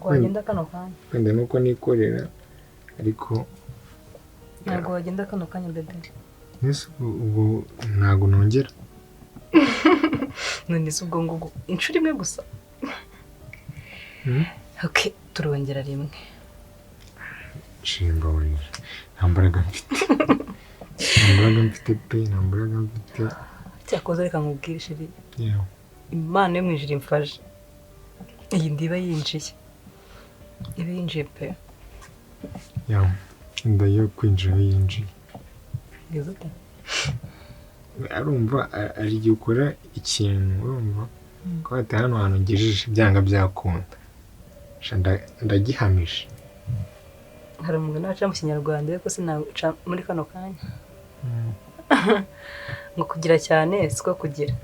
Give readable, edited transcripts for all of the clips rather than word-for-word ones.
ntabwo wagenda kano kanya wenda nuko nikorera ariko ntabwo wagenda kano kanya bebe nese ubwo ntabwo nongera none se ubwo ngubwo inshuro imwe gusa okay turongera rimwe shimba wari nambaraga mfite pe nambaraga mfite cyakoze reka nkubwire shiri yeah Imana yo mwijira imfashe iyi ndiba yinjiye ibe yinjiye pe yeah ndayo kwinjira yinjiye gazeta arumva ari giye ukora ikintu urumva ko ati hano hantu ngejeje byanga byakunda ndagihamisha hari umugani waca mu kinyarwanda ariko sinaca muri kano kanya ngo kugira cyane siko kugira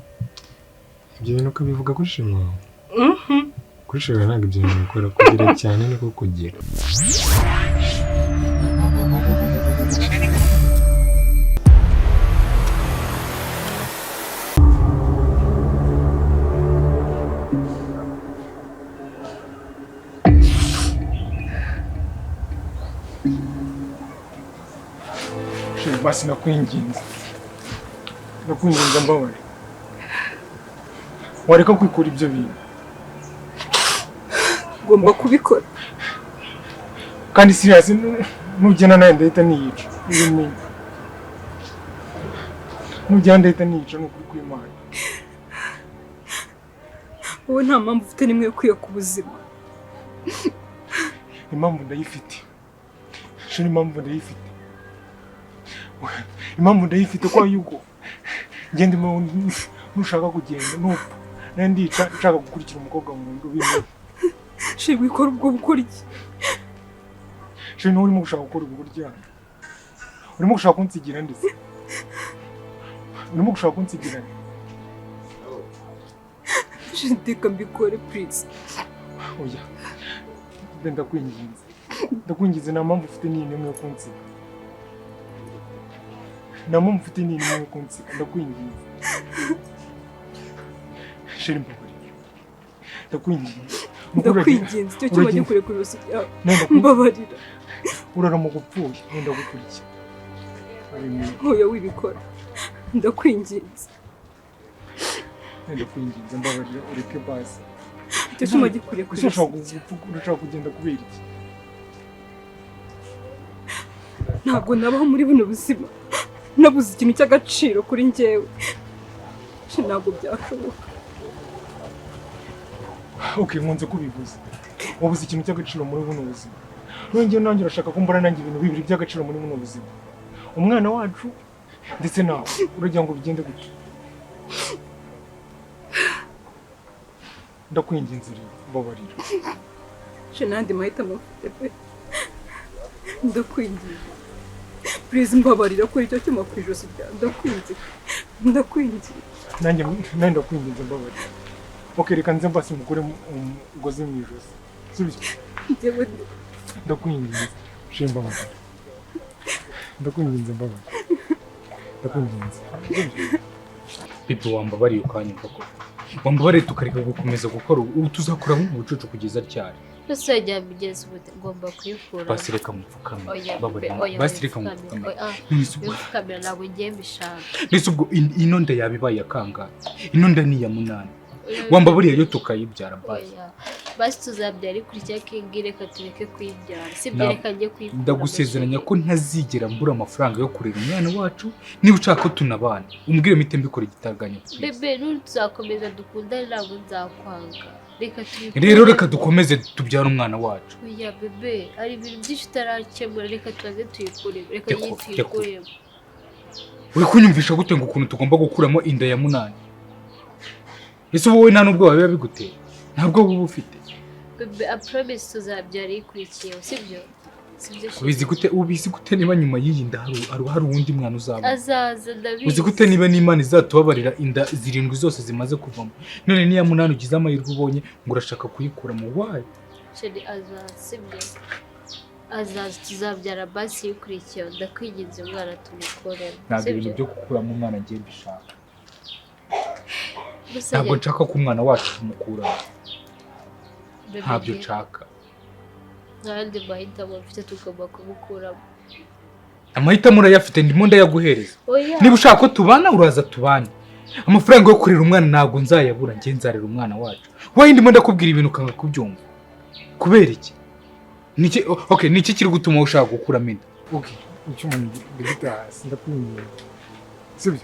ibyo bintu ko bivuga kuri shima kuri shima ntabwo ibyo bintu bikora kugira cyane niko kugira basi nakwinginze mbabare wareka kwikura ibyo bintu ugomba kubikora kandi serious nugena nawe ndahita niyica nugena ndahita niyica nukuri kw'Imana wowe nta mpamvu ufite nimwe yo kwiye ku buzima impamvu ndayifite shini impamvu ndayifite impamvu ndayifite kwa yuko ngende nushaka kugenda nupfa naye ndica nshaka gukurikira umukobwa mu ngo bimwe shiri wikora ubwo bukora iki shini urimo gushaka gukora ubwo ryane urimo gushaka kunsigira ndetse urimo gushaka kunsigira shiri ndeka mbikore please oya ndakwinginze nta mpamvu ufite n'imwe yo kunsiga nta mpamvu ufite n'imwe yo kunsiga ndakwinginze shiri ndakwinginze icyo cyuma gikure kuri rusi yawe mbabarira urarama gupfuye wenda gukurikira oya wibikora ndakwinginze mbabarira ureke basi icyo cyuma gikure kuri rusi urashaka kugenda kubera iki ntabwo nabaho muri buno buzima nabuze ikintu cy'agaciro kuri njyewe ntabwo byashoboka okay nkunze kubivuza wabuze ikintu cy'agaciro muri buno buzima nongeye nanjye urashaka kumbara nanjye ibintu bibiri by'agaciro muri buno buzima umwana wacu ndetse nawe uragira ngo bigende gute ndakwinginze rero mbabarira nandi mahitamo mfite pe ndakwinginze please mbabarira kuri icyo cyuma ku ijosi ryawe ndakwinginze nanjye ndakwinginze mbabarira okay reka nze mbasi mukure umugozi mu ijosi sibyo ndakwinginze shimba mbabarira ndakwinginze mbabarira ndakwinginze Pipo wambabariye ukanyumva ko wambabariye tukareka gukomeza gukora ubu tuzakora mu bucucu kugeza ryari Ese yajya bigeze ubute ngomba kuyikura basi reka mupfukame basi reka mupfukame kamera ntabwo ngiye mbishaka nese ubwo ino nda yabibaye akanga ino nda ni ya munani wambabariye yo tukayibyara basi tuzabyara kuri cya kingi reka tureke kuyibyara sibyo reka njye kuyibyara ndagusezeranya ko ntazigera mbura amafaranga yo kurera umwana wacu niba ushaka ko tunabana umbwire mite mbikora igitaraganya bebe tuzakomeza dukundane ntabwo nzakwanga rero reka dukomeze tubyara umwana wacu oya bebe ari ibintu byinshi utarakemura reka tubanze tuyikuremo reka tuyikuremo uri kunyumvisha gute ngo ukuntu tugomba gukuramo inda ya munani ese wowe nta nubwo biba biguteye ntabwo buba ufite bebe I promise tuzabyara ikurikiyeho sibyo ubizi gute niba nyuma y'iyi nda hari uwundi mwana uzaba azaza ndabizi uzi gute niba n'Imana izatubabarira inda zirindwi zose zimaze kuvamo none niya munani ugize amahirwe ubonye ngo urashaka kuyikura mu wayo sheri azaza sibyo azaza tuzabyara basi ikurikiyeho ndakwinginze umwana tumukorera ntabwo ibintu byo gukuramo umwana ngiye mbishaka ntabwo nshaka ko umwana wacu tumukura ntabyo nshaka yandi mahitamo mfite tugomba kubukuramo. Amahitamo urayafite ndimo ndayaguhereza. Oya. Niba ushaka ko tubana uraza tubane. Amafaranga yo kurera umwana ntabwo nzayabura, njye nzarera umwana wacu. Wowe ndimo ndakubwira ibintu ukanga kubyumva. Kubera iki? Niki kiri gutuma ushaka gukuramo inda? Okay, icyo umuntu gita sindakwinye. Sibyo?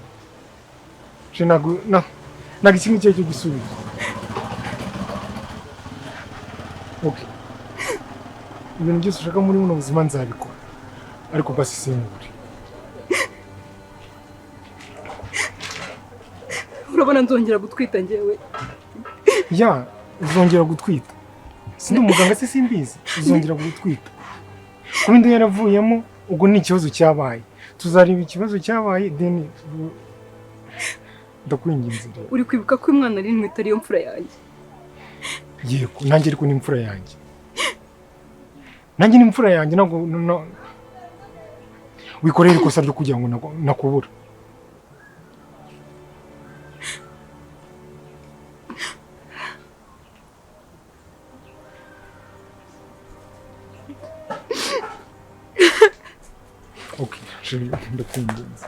Nago ikintu cyo gisubizo. Okay. Ibintu byose ushaka muri buno buzima nzabikora. Ariko basi simbure. Urabona nzongera gutwita njyewe. Ya, uzongera gutwita. Sindi umuganga se simbizi. Uzongera gutwita. Kuba inda yaravuyemo ubwo ni ikibazo cyabaye. Tuzareba ikibazo cyabaye then ndakwinginze. Uri kwibuka ko umwana ari ntwita ariyo mfura yanjye. Yego, nanjye ariko ni imfura yanjye. Nanjye ni imfura yanjye ntabwo wikorera ikosa ryo kugira ngo nakubura. Okay, ndakwinginze.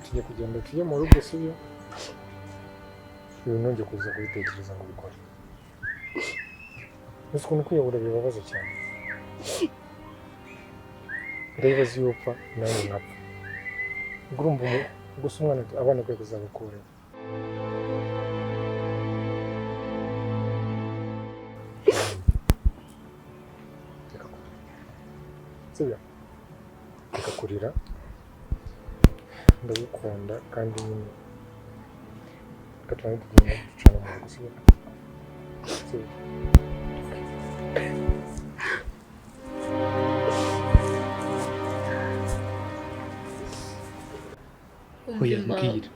Tugiye kugenda tujye mu rugo sibyo? Ibintu ngiye kuza kubitekereza ngo bikore. Ese ukuntu kwiyobora bibabaza cyane. Ndabibaza iyo upfa nawe nkapfa. Urumva gusa umwana abana kwe kuzabakura. Sibyo? Kurira. Ndagukunda kandi nyine katwari tugenda ducana mu gusubira. Oya mbwira.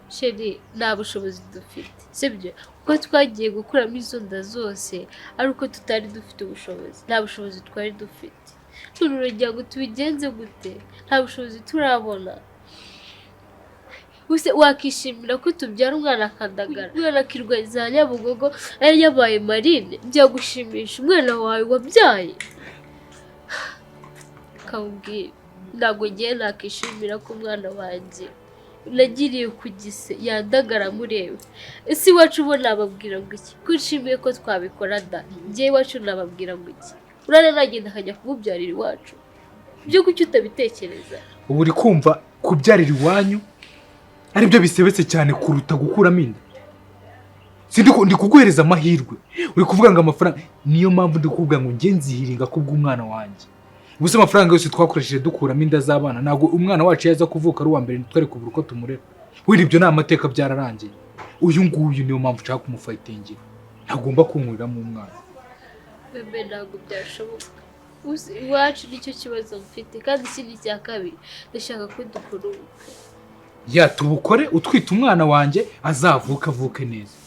Sheri, nta bushobozi dufite sibyo? Kuko twagiye gukuramo izo nda zose ari uko tutari dufite ubushobozi. Nta bushobozi twari dufite. None uragira ngo tubigenze gute? Nta bushobozi turabona. Use wakishimira ko tubyara umwana akandagara, umwana akirwaza Nyabugogo ari yabaye marine, byagushimisha umwana wawe wabyaye? Kambwira, ntabwo ngiye nakishimira ko umwana wanjye nagiriye ku gise yandagara murebe. Ese iwacu bo nababwira ngo iki? Ko nshimiye ko twabikora da, njye iwacu nababwira ngo iki? Urana nagenda akajya kububyarira iwacu? Byo kuki utabitekereza? Ubu uri kumva kubyarira iwanyu aribyo bisebetse cyane kuruta gukuramo inda? Ndi kuguhereza amahirwe, uri kuvuga ngo amafaranga, niyo mpamvu ndi kuvuga ngo nge nzihiringa kubw'umwana wanjye. Ubuse amafaranga yose twakoresheje dukuramo inda z'abana, ntabwo umwana wacu yaza kuvuka ari uwa mbere twari kubura uko tumurera. Wira ibyo ni amateka byararangiye. Uyu nguyu niyo mpamvu nshaka kumufayitingira. Ntagomba kunkuriramo umwana. Bebe ntabwo byashoboka. Iwacu nicyo kibazo mfite, kandi ikindi cya kabiri ndashaka ko dukora ubukwe. Ya tubukore utwite umwana wanjye avuke neza.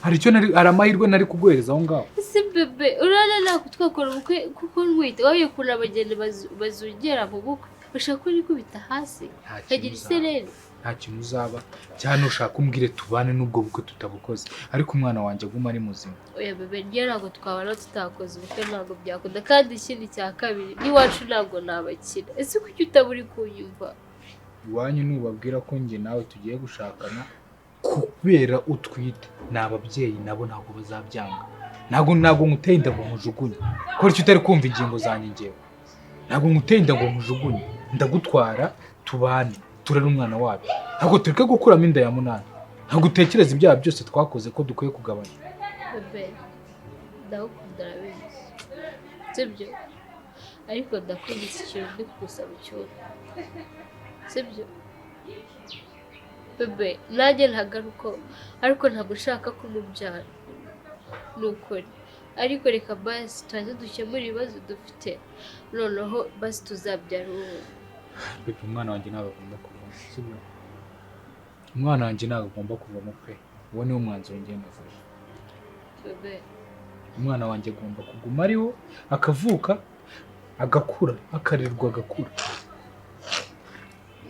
Hari amahirwe nari kuguhereza aho ngaho. Si bebe, urana nako twakora ubukwe kuko ntwite, wayo kuna abageni bazugera mu bukwe. Bashaka ko nikubita hasi, kagira isereri. Nta kintu uzaba, cyane ushaka umbwire tubane n'ubwo bukwe tutabukoze, ariko umwana wanjye aguma ari muzima. Oya bebe, njye ntabwo twabana tutakoze ubukwe, ntabwo byakunda. Kandi ikindi cya kabiri, n'iwacu ntabwo nabakira. Ese kuki utaburi kunyumva? Iwanyu nubabwira ko njye nawe tugiye gushakana kubera utwite, n'ababyeyi nabo ntabwo bazabyanga. Ntabwo nguteye inda ngo nkujugunye. Ko icyo utari kumva ingingo zanjye ngewe. Ntabwo nguteye inda ngo nkujugunye. Ndagutwara tubane, turere umwana wacu. Ntabwo tureke gukuramo inda ya munani. Ntabwo utekereza ibyaha byose twakoze ko dukwiye kugabanya. Bebe, ndagukunda arabizi. Sibyo? ariko ndakwinjiza ikintu ndi kugusaba icyuma sibyo bebe nanjye ntagaruko ariko ntabwo ushaka kumubyara ni ukuri ariko reka basi tuze dukemura ibibazo dufite noneho basi tuzabyara uwo bebe umwana wanjye ntabwo agomba kuvamo sibyo umwana wanjye ntabwo agomba kuvamo pe uwo niwo mwanzuro njye nafashe bebe umwana wanjye agomba kuguma ariho akavuka agakura akarerwa agakura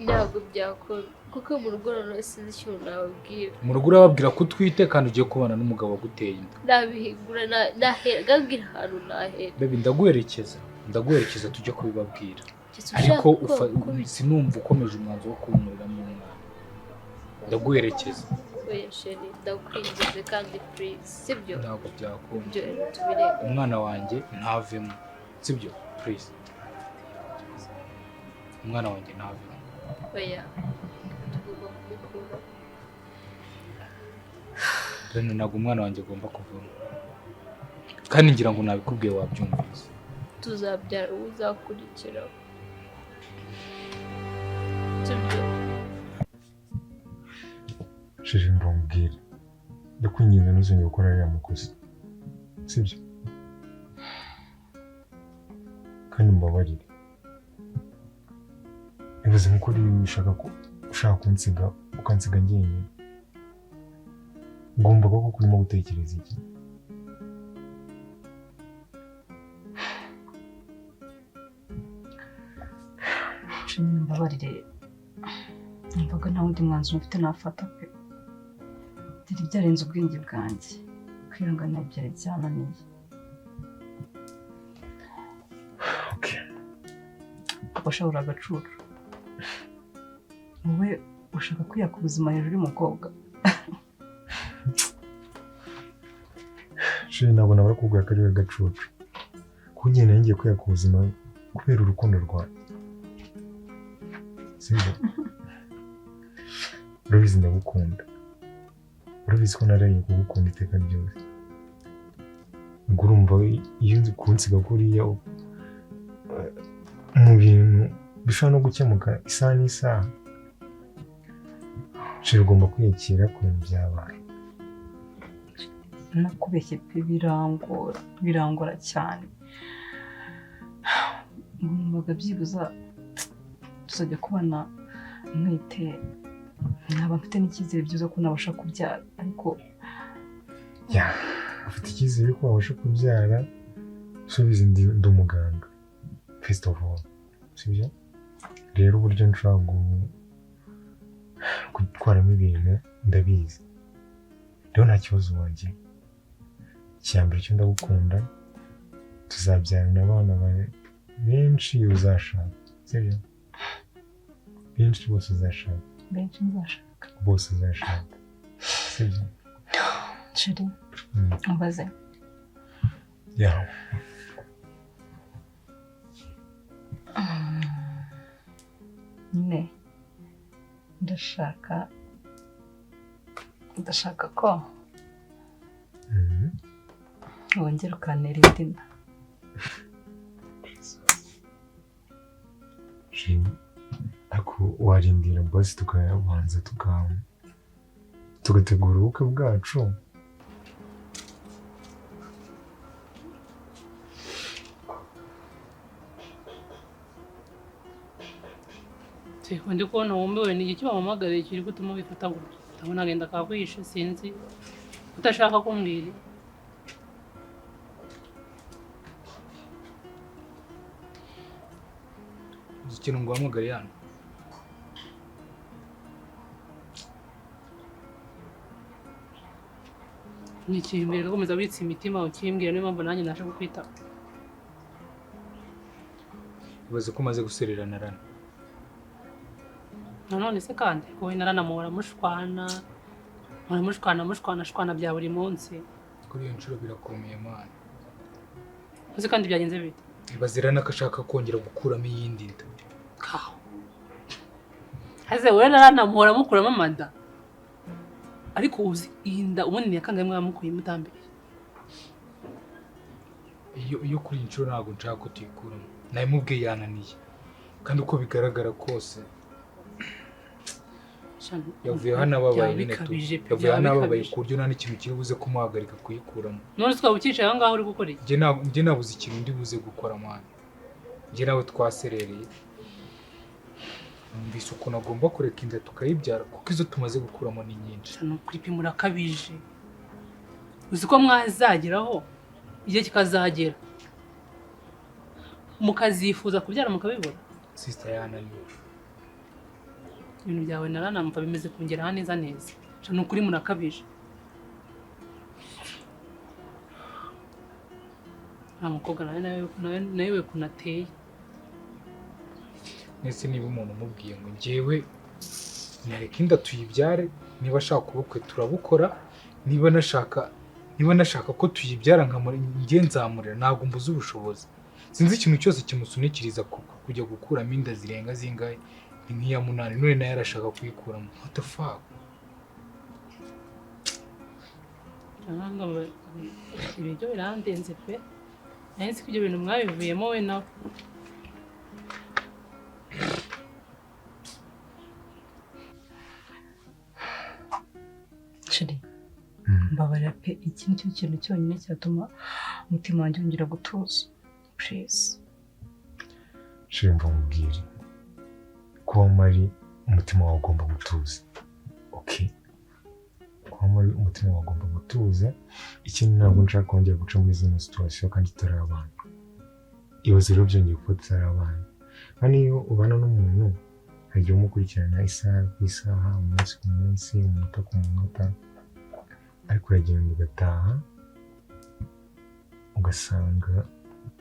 ntabwo byakora kuko mu rugo noneho sinzi ikintu nababwira mu rugo urababwira ko utwite kandi ugiye kubana n'umugabo waguteye inda nabihigura nahera ahantu nahera bebe ndaguherekeza tujye kubibabwira ariko sinumva ukomeje umwanzuro wo kubimuriramo umwana ndaguherekeza oya sheri ndakwinjize kandi please sibyo ntabwo byakunda ibyo rero tubirebe umwana wanjye ntavemo sibyo please umwana wanjye ntavemo oya tugomba kubikura rero ntabwo umwana wanjye agomba kuvamo kandi ngira ngo nabikubwiye wabyumvise tuzabyara uwo uzakurikiraho sibyo shije ndambwira ndakwinginze ntuzongere gukora ariya makosa sibyo kandi mbabarire ibaze nkuko ushaka kunsiga ukansiga njyenyine ngomba koko kurimo gutekereza iki mbabarire numvaga nta wundi mwanzuro mfite nafata pe byari byarenze ubwenge bwanjye kwihangana byari byananiye washobora agacucu wowe ushaka kwiyaka ubuzima hejuru y'umukobwa shiri ntabwo nabura kubwira ko ari we gacucu kuko njye nari ngiye kwiyaka ubuzima kubera urukundo rwanjye sibyo urabizi ndagukunda urabizi ko naraye kugukunda iteka ryose ubwo urumva iyo nzi kunsiga kuriya mu bintu bishobora no gukemuka isaha n'isaha shira ugomba kwiyakira ku bintu byabaye nakubeshye pe birangora cyane numvaga byibuza tuzajya kubana mwite nkaba mfite n'icyizere byiza ko nabasha kubyara ariko ufite icyizere ko wabasha kubyara subiza ndi umuganga first of all sibyo rero uburyo nshobora gutwaramo ibintu ndabizi rero nta kibazo wagira icyambere cyo ndagukunda tuzabyarana abana benshi uzashaka sibyo benshi bose uzashaka bose uzashaka sibyo sheri umbaze nyine ndashaka ko wongera ukantera indi nda ariko warindira basi tukayabanza tugategura ubukwe bwacu ndi kubona wumbewe ni iki bamuhamagariye kiri gutuma ubifata gutya ndabona agenda akakwishe sinzi utashaka kumbwira uzi ikintu ngo uhamagare hano ntikimbwira ukomeza witsa imitima ukimbwira niyo mpamvu nanjye naje kukwitaba ubaze ko umaze gusererana rana nanone se kandi wowe naranamuhora mushwana bya buri munsi kuri iyo nshuro birakomeye mwana uzi kandi byagenze bite ibaze rana ko ashaka kongera gukuramo iyindi nda haze wowe naranamuhora mukuramo amada ariko uzi iyi nda ubundi ni yakangaye mwamukuye mutambiriye iyo kuri iyi nshuro ntabwo nshaka ko tuyikuramo nabimubwiye yananiye kandi uko bigaragara kose yavuye hano ababaye nyine tu yavuye hano ababaye ku buryo nta n'ikintu kiri buze kumuhagarika kuyikuramo. none twaba ukicaye aho ngaho uri gukora iki? Njye nabuze ikintu ndi buze gukora mwana. Njye nawe twaserereye numvise ukuntu agomba kureka inda tukayibyara kuko izo tumaze gukuramo ni nyinshi. Hano kwipima urakabije. Uzi ko mwazageraho igihe kikazagera mukazifuza kubyara mukabibura. Sister yananiwe. Ibintu byawe naranamva bimeze kungera neza neza. Ni ukuri murakabije. Nta mukobwa nawe kunateye. Nese niba umuntu umubwiye ngo njyewe nyereka inda tuyibyare, niba ashaka ubukwe turabukora, niba nashaka ko tuyibyara njye nzamurera, ntabwo mbuze ubushobozi. Sinzi ikintu cyose kimusunikiriza kujya gukuramo inda zirenga zingahe, ni nk'iya 8 none nayo arashaka kuyikuramo. What the fuck? Ibyo birandenze pe. Nahise ko ibyo bintu mwabivuyemo we nawe. Shiri, mbabarira pe, iki nicyo kintu cyonyine cyatuma umutima wanjye wongera gutuza. Please. Shiri, mubwire kuba mari umutima wawe ugomba gutuza. Okay? Kuba mari umutima wawe ugomba gutuza. Ikindi ntabwo nshaka kongera guca muri zino situation kandi tutari abantu. Ibaze rero byongeye kuba tutari abantu. Kandi iyo ubana n'umuntu hagiye umukurikirana isaha ku isaha, umunsi ku munsi, umunota ku munota, ariko uragenda ugataha ugasanga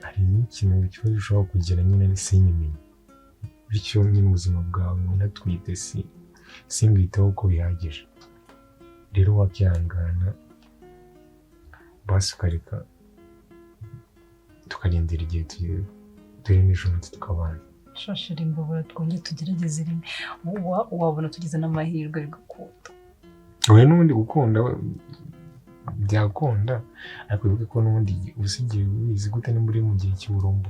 hari ikintu ikibazo ushobora kugira nyine ari sinyimenye. Bityo nyine ubuzima bwawe unatwite simbwiteho uko bihagije. Rero wabyangana basi ukareka tukarindira igihe turi nijoro tukabana. Shashira imbabura twongeye tugerageze rimwe. Wabona tugize n'amahirwe yo gukunda. Oya n'ubundi gukunda byakunda, ariko bivuga ko n'ubundi usigiye wizi gute ni muri mu gihe cy'uburumbu.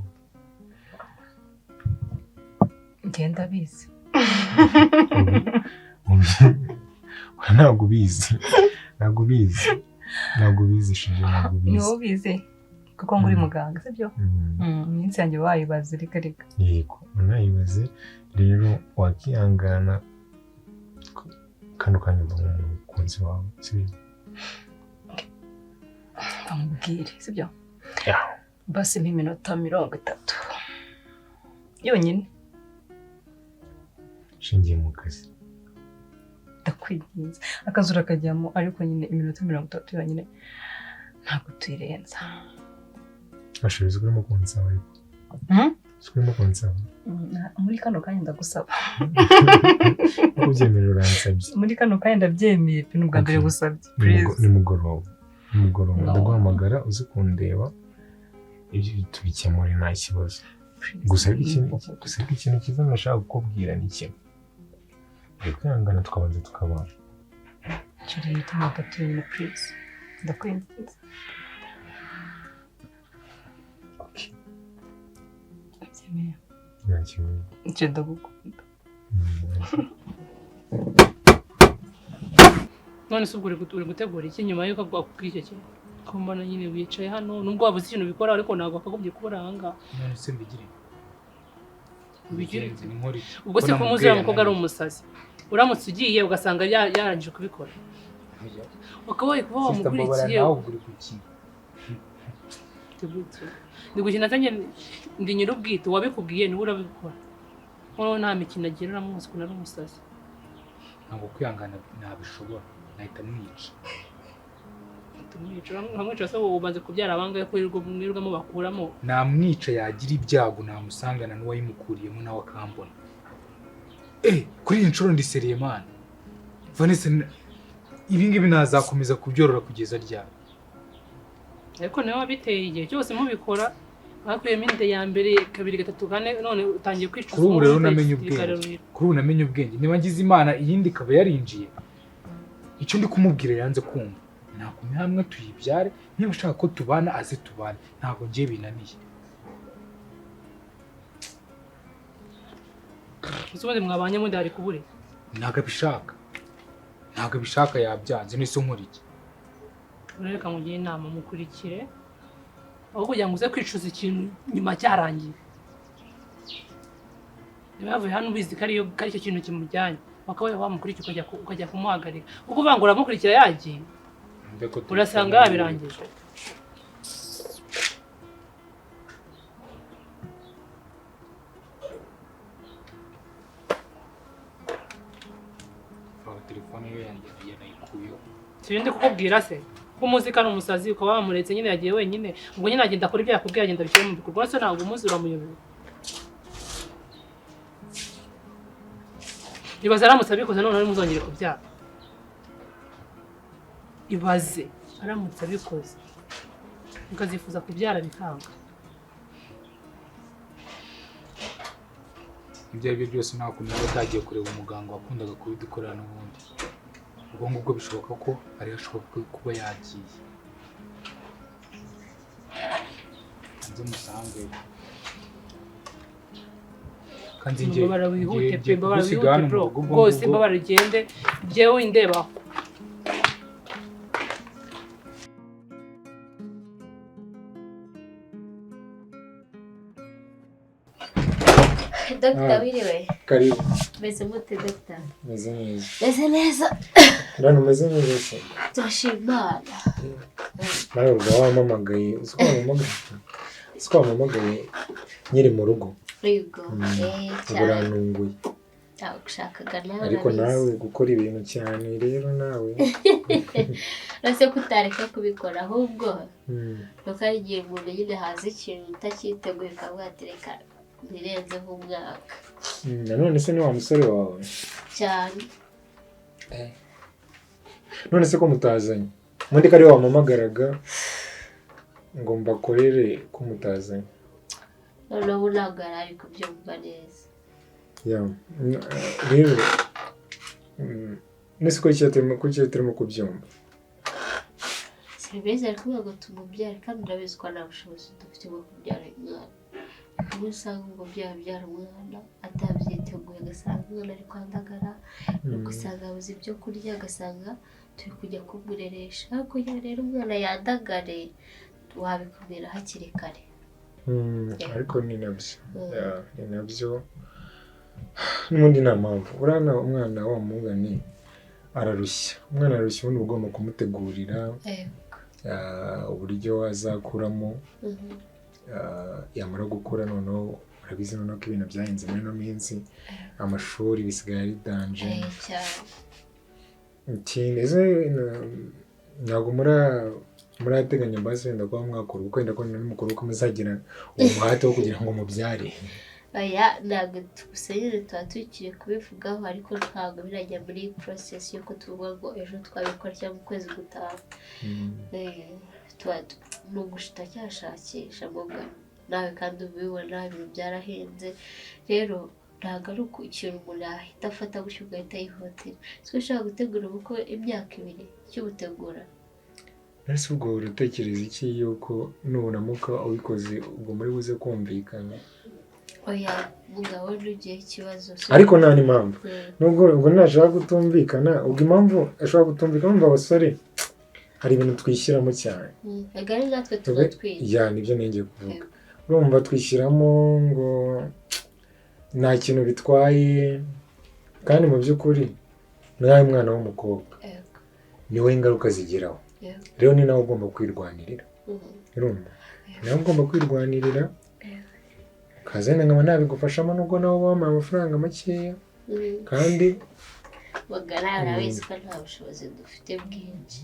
Ngenda bizi. Ntabwo bizi. Ntabwo bizi shije, ntabwo bizi. Niwo bize kuko nguri muganga sibyo? Iminsi yanjye wayibaze reka. Yego, unayibaze rero wakihangana kandi ukanyumva nk'umukunzi wawe sibyo? Bamubwire sibyo? Yeah. Basi nk'iminota 30 yonyine shingiye mu kazi. Ndakwinginze akazi urakajyamo, ariko nyine iminota 30 yonyine ntabwo tuyirenza. Ashobora kurimo kunsaba ariko. Kurimo kunsaba. Muri kano kanya ndagusaba. Ubyemera uransabye. Muri kano kanya ndabyemeye pe n'ubwa mbere gusabye. Please. Nimugoroba ndaguhamagara uzi kundeba ibyo tubikemure nta kibazo. Gusa ikintu kiza nashaka kukubwira ni kimwe. Kwihangana tukabanza tukabana. Chiri imitima 3 yonyine please. Ndakwinginze. Okay. Byemeye. Ntakibazo. Nje ndagukunda. None se ubwo uri gutegura iki nyuma yuko akubwiye iki? Ko mbona nyine wicaye hano nubwo wabuze ikintu bikora, ariko ntabwo akagobye kubura ahanga. None se mbigire. Ubigire ni nkori. Ubwo se ko muzi umukobwa ari umusazi. Uramutse ugiye ugasanga yarangije kubikora. Ukabaye kuba wamugurikiye. Ndigukina tanye ndi nyirubwite wabikubwiye ni urabikora. Nko nta mikino agira uramuzi ko nari umusazi. Ntabwo kwihangana ntabishobora, nahita mwica. Nkamwica se ubanze kubyara abangaye ko mwirwamo bakuramo. Namwica yagira ibyago namusangana n'uwayimukuriyemo nawe akambona. Kuri iyi nshuro ndi seriye man. Vanessa ibi ngibi nazakomeza kubyorora kugeza ryari. Ariko nawe wabiteye igihe cyose mubikora, bakuyemo inda ya mbere 2 3 4 none utangiye kwicuza. Kuri ubu rero namenye ubwenge. Niba ngize Imana iyindi ikaba yarinjiye. Icyo ndi kumubwira yanze kumva. Nakumye hamwe tuyibyare, niba ushaka ko tubana aze tubane. Ntabwo ngiye binaniye. ubundi mwabanye mundi hari kubure ntabwo abishaka yabyanze nise nkuriki ureka mugiye inama mukurikire aho kugira ngo uze kwicuza ikintu nyuma cyarangiye niba yavuye hano ubizi ko ari cyo kintu kimujyanye wakabaye wamukurikira ukajya kumuhagarika kuko uvuga ngo uramukurikira yagiye urasanga yabirangije telefone ye yanayikuyeho sibindi kukubwira se ko umuzi ko ari umusazi ukaba wamuretse nyine yagiye wenyine ubwo nyine agenda akora ibyo yakubwiye agenda bishyira mu bikorwa se ntabwo umuzi uramuyobewe ibaze aramutse abikoze none ari muzongere kubyara ibaze aramutse abikoze ukazifuza kubyara bikanga ibyo ari byo byose nta kuntu yaba atagiye kureba umuganga wakundaga kubidukorera n'ubundi ubwo ngubwo bishoboka ko ari hashoboka kuba yagiye nze musange kandi ngiye mbabara wihute pe mbabara wihute bro rwose mbabara ugende njyewe indebaho Dogita wiriwe Karibu. meze mute dogita? Meze neza. Meze neza None umeze neza se? turashimana. Nawe ubwo wampamagaye siko wampamagaye nyiri mu rugo. Yego cyane Urantunguye. ushakaga nawe Ariko nawe gukora ibintu cyane rero nawe uretse kutareka kubikora ahubwo nuko ari igihe umuntu nyine haza ikintu utacyiteguye ukamwatereka birenze nk'umwaka. Nanone se ni wa musore wawe cyane none se ko mutazanye mundi ko ari wampamagaraga ngo mbakorere ko mutazanye noneho ubu ntabwo yari ari kubyumva neza. rero nese ko turimo kubyumva serivisi ari kuvuga ngo tumubyare kandi urabizi ko nta bushobozi dufite bwo kubyara umwana. Ubu usanga umubyeyi abyara umwana atabyiteguye agasanga umwana ari kwandagara ugasanga abuze ibyo kurya agasanga turi kujya kumureresha ariko rero umwana yandagare wabikubwira hakiri kare. ariko ni nabyo n'ubundi nta mpamvu urana umwana wamugane ararushya ubundi ugomba kumutegurira uburyo azakuramo yamara gukura noneho urabizi noneho ko ibintu byahinze muri ino minsi amashuri bisigaye ari danje ntabwo murateganya mbasi wenda kuba mwakora ubukwe wenda ko n'umukuru uko muzagira uwo muhate wo kugira ngo mubyare. Oya ntabwo gusa nyine tuba tukiri kubivugaho ariko ntabwo birajya muri process yuko tuvuga ngo ejo twabikora cyangwa ukwezi gutaha. Ni ugushita cyashakisha mugana nawe kandi ubibona ibintu byarahenze rero ntabwo ari ikintu umuntu yahita afata gutyo ugahita yihutira. Twe ushaka gutegura ubukwe imyaka 2 cy'ubutegura. Nese ubwo uratekereza iki yuko nunamuka ubikoze ubwo muri buze kumvikana? Oya mugabo n'ugiye ikibazo ariko nta n'impamvu nubwo ubwo ntashaka gutumvikana ubwo impamvu ashobora gutumvikana ngo abasore hari ibintu twishyiramo cyane agari natwe tuba twiye nibyo nengeye kuvuga urumva twishyiramo ngo nta kintu bitwaye kandi mu by'ukuri nawe mwana w'umukobwa niwe ingaruka zigeraho rero ni nawe ugomba kwirwanirira urumva nawe ugomba kwirwanirira kazana nkaba nabigufashamo nubwo nawe wampaye amafaranga makeya kandi bagara urabizi ko nta bushobozi dufite bwinshi.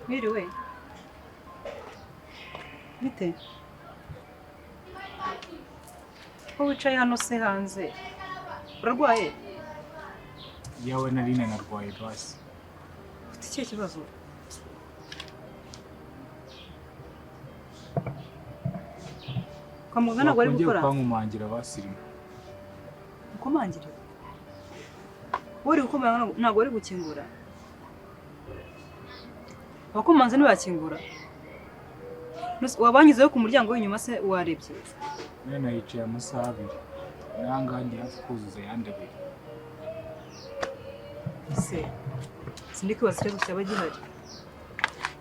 Mwiriwe bite ko wicaye hano se hanze urarwaye? yawe narine narwaye basi. Ufite ikihe kibazo? Kwa muganga ntabwo ari gukora? Kwankumangira basirimo. Ukumangira? Uri gukomanga ntabwo ari gukingura? Abakomanze ntibakingura. Wabanyuzeho ku muryango w'inyuma se warebye? Nene yicaye amasaha abiri. Nanga ndi hafi kuzuza yandi abiri. Se. Sindikwibaza ikibazo cyaba gihari.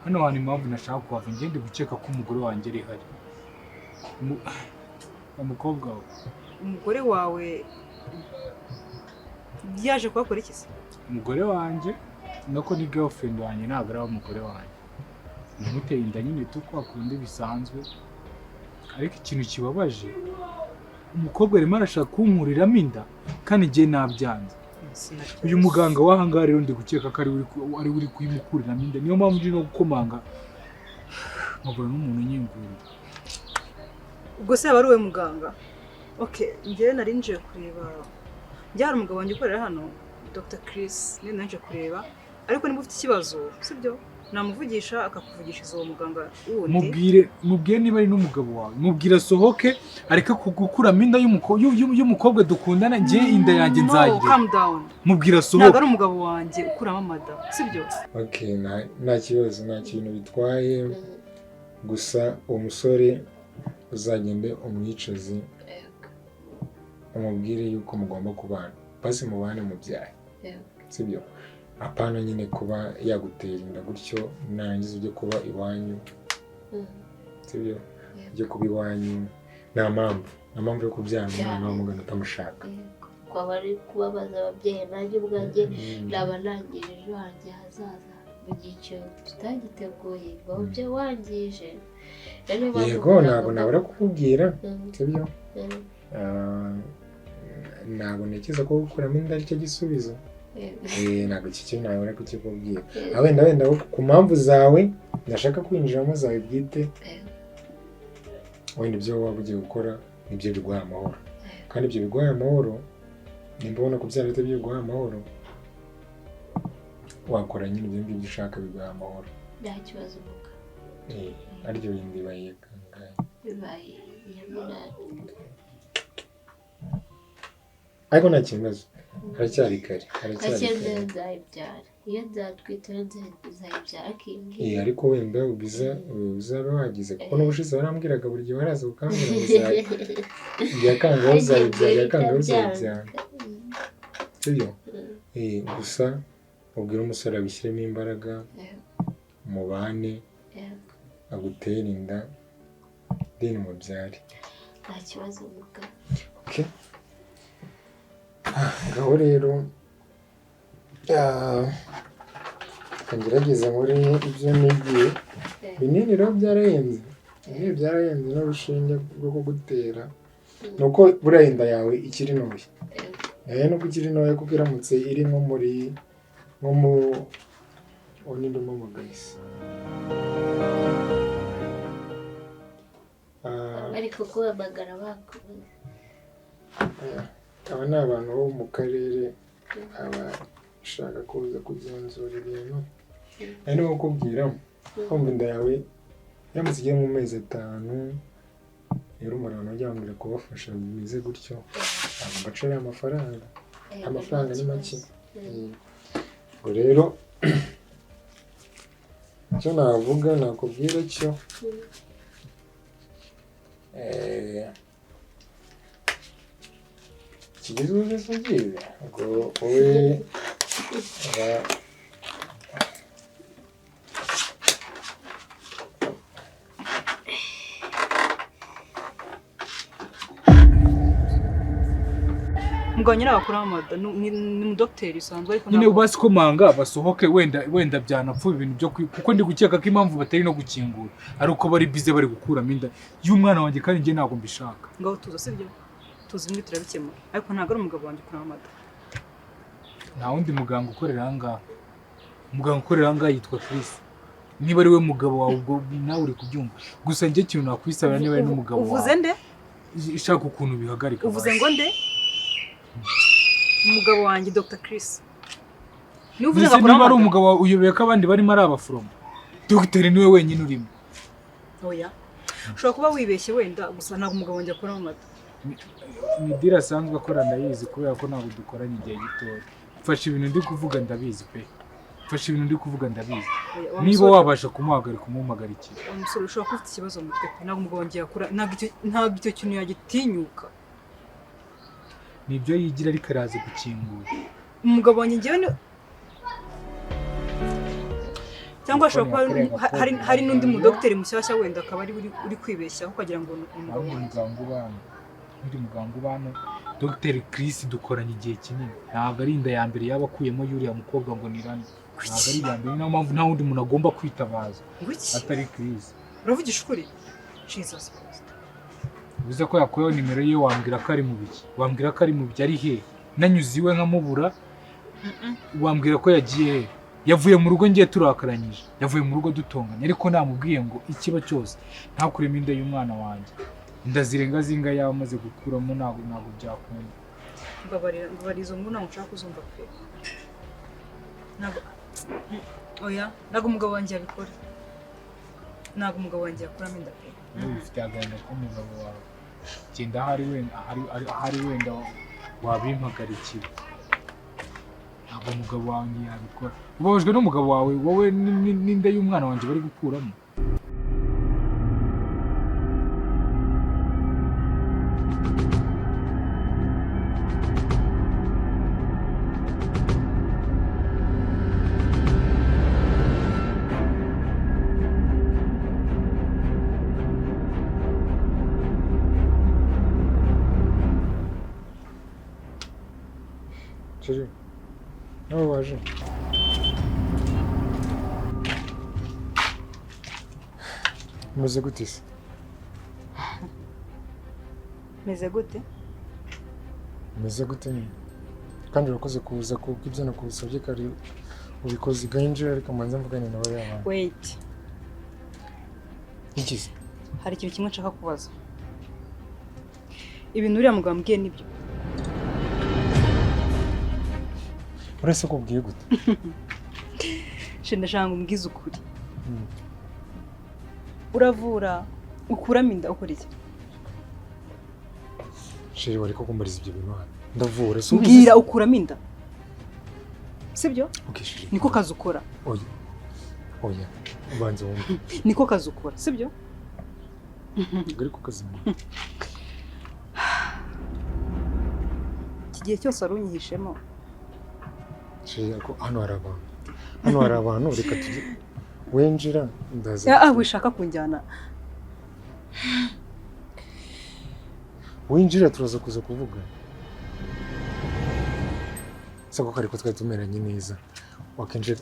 Hano hantu impamvu nashaka kuhava ngende gukeka ko umugore wanjye ari hari. Umukobwa we. Umugore wawe yaje kuhakora iki se? Umugore wanjye nako ni girlfriend wanjye ntabwo ari umugore wanjye. Namuteye inda nyine tuko akunda bisanzwe. Ariko ikintu kibabaje umukobwa arimo arashaka kunkuriramo inda kandi ngiye nabyanze. Uyu muganga wahanga rero ndi gukeka ko ari uri kuyimukuriramo inda. Niyo mpamvu ndi no gukomanga nkabona n'umuntu nyingurira. Ubwo se yaba ari we muganga? Okay, njyewe nari nje kureba. Njye hari umugabo wanjye ukorera hano, Dr. Chris, niyo nanje kureba. Ariko niba ufite ikibazo, sibyo? Namuvugisha akakuvugishiriza uwo muganga wundi. Mubwire niba ari n'umugabo wawe. Mubwira sohoke areka gukuramo inda y'umukobwa dukundana ngiye inda yanjye nzayire. No, calm down. Mubwira sohoke. Ntabwo ari umugabo wanjye ukuramo amada, sibyo? Okay, nta kibazo, nta kintu bitwaye. Gusa umusore uzagende umwicaze umubwire yuko mugomba kubana. Basi mubane mubyaye. Sibyo? Apana nyine kuba yagutera inda gutyo nangize ujye kuba iwanyu. Sibyo? Ujye kuba iwanyu nta mpamvu yo kubyara umwana w'umugabo utamushaka. Kwa bari kubabaza ababyeyi nanjye ubwanjye naba nangije ejo hanjye hazaza mu gihe tutagiteguye babye wangije. Yego ntabwo nabura kukubwira. Sibyo? Ntabwo ntekereza ko gukuramo inda ari cyo gisubizo. Ntabwo iki kintu nabura kukikubwira. Wenda ku mpamvu zawe ndashaka kwinjiramo zawe bwite. Wenda ibyo waba ugiye gukora nibyo biguha amahoro. Kandi ibyo biguha amahoro nimba ubona kubyara bite biguha amahoro wakora nyine ibyo ngibyo ushaka biguha amahoro. Nta kibazo muka. Aryo bindi bayeka ngaye. Bibaye yamunani. Ariko nta kibazo. Haracyari kare. Nzayibyara. Iyo nzatwite nzayibyara kingi. Ariko wenda uzabe wagize kuko n'ubushize warambwiraga buri gihe waraza gukambira yakanga uzayibyara. Sibyo? Gusa ubwira umusore abishyiremo imbaraga mubane agutera inda deni mubyare. Nta kibazo muka. Okay. Ngaho rero kangerageza muri ibyo nigiye binini rero byarahenze. Byarahenze n'urushinge rwo kugutera. Nuko buriya inda yawe ikiri ntoya. Nuko ikiri ntoya kuko iramutse iri nko mu onindimo mu guys. Ariko kuhamagara bakubuze. Aba ni abantu bo mu karere abashaka kuza kugenzura ibintu. Ari no kukubwira kumva inda yawe yamutse igiye mu mezi 5 rero umuntu ajya wambere kubafasha bimeze gutyo agacira amafaranga ni make. Ngo rero cyo navuga nakubwira cyo kigezweho se byiza ngo wowe Muganyira bakora amada ni mu docteur usanzwe ariko nyine basikomanga basohoke wenda byanapfu ibintu byo kuko ndi gukeka ko impamvu batari no gukingura ari uko bari bize bari gukuramo inda y'umwana wanjye kandi ngiye ntabwo mbishaka. Ngaho tuzo sibyo tuzi ni turabikemura ariko ntabwo ari umugabo wanjye kuri amada. Nta wundi muganga ukorera ahangaha. Umuganga ukorera ahangaha yitwa Chris. Niba ari we mugabo wawe ubwo nawe uri kubyumva. Gusa njye kintu nakwisabira niba ari n'umugabo wawe. Uvuze nde? Ishaka ukuntu bihagarika. Uvuze ngo nde? Umugabo wanjye Dr. Chris. Nuvuze ngo niba ari umugabo uyobeye ko abandi barimo ari abaforomo. Dr. niwe wenyine urimo. Oya. Ushobora kuba wibeshye wenda gusa ntabwo umugabo wanjye akora amada. Midira asanzwe akora ndayizi kubera ko ntabwo dukoranye igihe gitoya. Mfashe ibintu ndi kuvuga ndabizi pe. mfashe ibintu ndi kuvuga ndabizi. Oya, wa Niba musore- wabasha kumuhagarika umuhagarikira. wa musore ushobora kuba ufite ikibazo mu mutwe pe ntabwo umugabo wanjye yakura ntabwo icyo kintu yagitinyuka. Nibyo yigira ariko araza gukingura. Umugabo wanjye ngewe ni cyangwa ashobora kuba hari n'undi mudogiteri mushyashya wenda akaba ari uri kwibeshyaho ukagira ngo ni umugabo wanjye. Uri muganga ubana Dr. Chris dukoranye igihe kinini. Ntabwo ari inda ya mbere yaba akuyemo yuriya mukobwa ngo nirane. Ntabwo ari iya mbere, niyo mpamvu nta wundi muntu agomba kwitabaza atari Chris. Uravugisha ukuri? Jesus Christ. Bivuze ko yakuyeho nimero ye, wambwira ko ari mu biki? Wambwira ko ari mu biki ari he? Nanyuze iwe nkamubura. Wambwira ko yagiye he? Yavuye mu rugo ngiye turakaranyije. Yavuye mu rugo dutonganye ariko namubwiye ngo ikiba cyose ntakuremo inda y'umwana wanjye. Inda zirenga zinga yaba amaze gukuramo ntabwo byakunda. Mbabarira izo nkuru ntabwo nshaka kuzumva pe. Oya, ntabwo umugabo wanjye yabikora. Ntabwo umugabo wanjye yakuramo inda pe. Ufite agahinda k'umugabo wawe. Genda hari wenda wabimpagarikira. Ntabwo umugabo wanjye yabikora. Ubabajwe n'umugabo wawe, wowe n'inda y'umwana wanjye bari gukuramo. Chérie, nawe waje? Umeze gute se? Meze gute? Umeze gute nyine? Kandi urakoze kuza kuko ibyo nakusabye kare ubikoze gahinjira ariko manza mvugane nawe y'abana. Wait. Iki se? Hari ikintu kimwe nshaka kubaza. Ibintu uriya mugabo ambwiye nibyo. Uretse ko ubwiye gute? Ndashaka ngo umbwize ukuri. Uravura ukuramo inda ukora iki? Chérie, wari ko kumbariza ibyo bintu hano. Ndavura. Mbwira ukuramo inda. Sibyo? Okay, chérie. Niko kazi ukora. Oya. Ubanza wumve. Niko kazi ukora, sibyo? Ariko kazi mu. Igihe cyose warunyihishemo. Chérie, ko hano hari abantu reka tujye wenjira ndaza. Wishaka kunjyana. Winjira turaza kuza kuvuga. Sako kare ko twari tumeranye neza. Wakinjira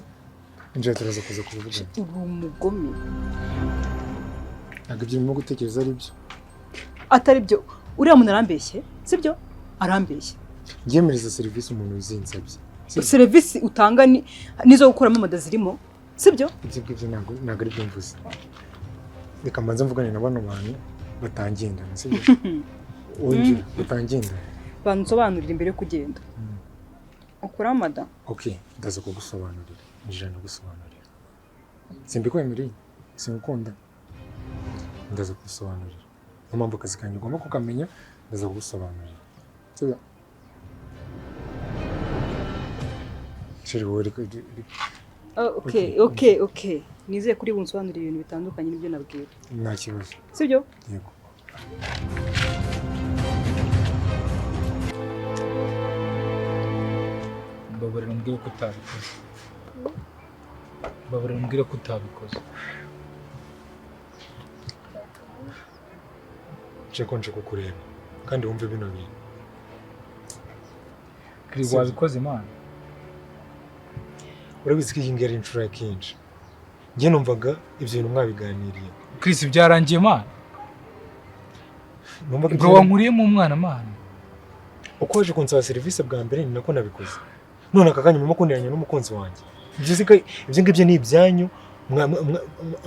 turaza kuza kuvuga. Uri umugome. Ntabwo ibyo urimo gutekereza ari byo. Atari byo. Uriya muntu arambeshye, sibyo? Arambeshye. Ngemereza serivisi umuntu uzinsabye. Serivisi utanga nizo gukuramo amada zirimo, sibyo? Ibyo ntabwo ari byo mvuze. Reka mbanza mvugane na bano bantu batangendana, sibyo? Winjira batangendana. Bansobanurira imbere yo kugenda. Ukuramo amada? Okay, ndaza kugusobanurira. Njira ndagusobanurira. Simbikwemereye. Sinkukunda. Ndaza kugusobanurira. Mpamvu akazi kanjye ugomba kukamenya, ndaza kugusobanurira. Sibyo? Chérie, wowe Okay. Nizeye kuri bunsobanurira ibintu bitandukanye n'ibyo nabwiye. nta kibazo. Sibyo? Yego. Mbabarira umbwire ko utabikoze. Mbabarira umbwire ko utabikoze. Nje kukureba kandi wumve bino bintu. Chris, wabikoze Imana? Urabizi ko iyi ngiyi ari inshuro ya kenshi. Njye numvaga ibyo bintu mwabiganiriye. Chris, byarangiye Mana? Numvaga Bro, wankuriyemo umwana Mana. uko waje kunsaba serivisi bwa mbere ni nako nabikoze. None aka kanya murimo kundiranya n'umukunzi wanjye. Ibyo ngibyo ni ibyanyu,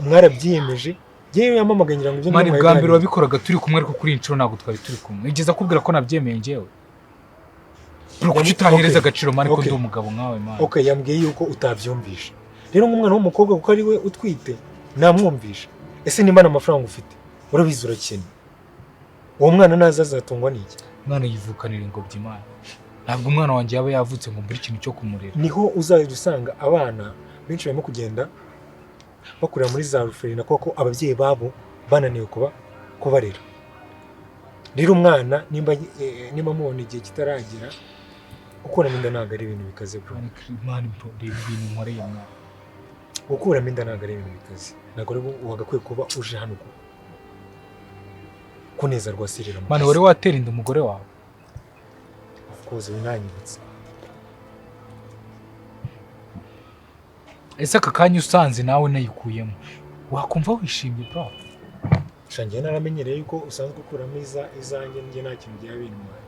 mwarabyiyemeje. Yewe yamamagaye ngira ngo ibyo Mani bwa mbere wabikoraga turi kumwe ariko kuri inshuro ntabwo twari turi kumwe. Igeza kubwira ko nabyemeye njyewe. Bro, kuki utahereza agaciro Mani ko ndi umugabo nkawe Mani? Okay, yambwiye yuko utabyumvisha. Rero nk'umwana w'umukobwa kuko ari we utwite, namwumvisha. Ese nimba amafaranga ufite, urabizi urakene. Uwo mwana naza azatungwa n'iki? Mwana yivukanira ingobyi Imana. Ntabwo umwana wanjye yaba yavutse ngo mbure ikintu cyo kumurera. Niho uzajya usanga abana benshi barimo kugenda bakurira muri za ruferina kuko ababyeyi babo bananiwe kubarera. Rero umwana nimba mubona igihe kitaragera gukuramo inda ntabwo ari ibintu bikaze bro. Mani bro, reba ibintu nkoreye mwana. Gukuramo inda ntabwo ari ibintu bikaze. Ntabwo rero wagakwiye kuba uje hano kuneza rwasirira mu. Mani wari watera inda umugore wawe? Of course binanyibutse. Ese aka kanya usanze nawe nayikuyemo wakumva wishimye bro? Shangiye naramenyereye yuko usanzwe ukuramo izanjye njye nta kintu gihe bintwaye.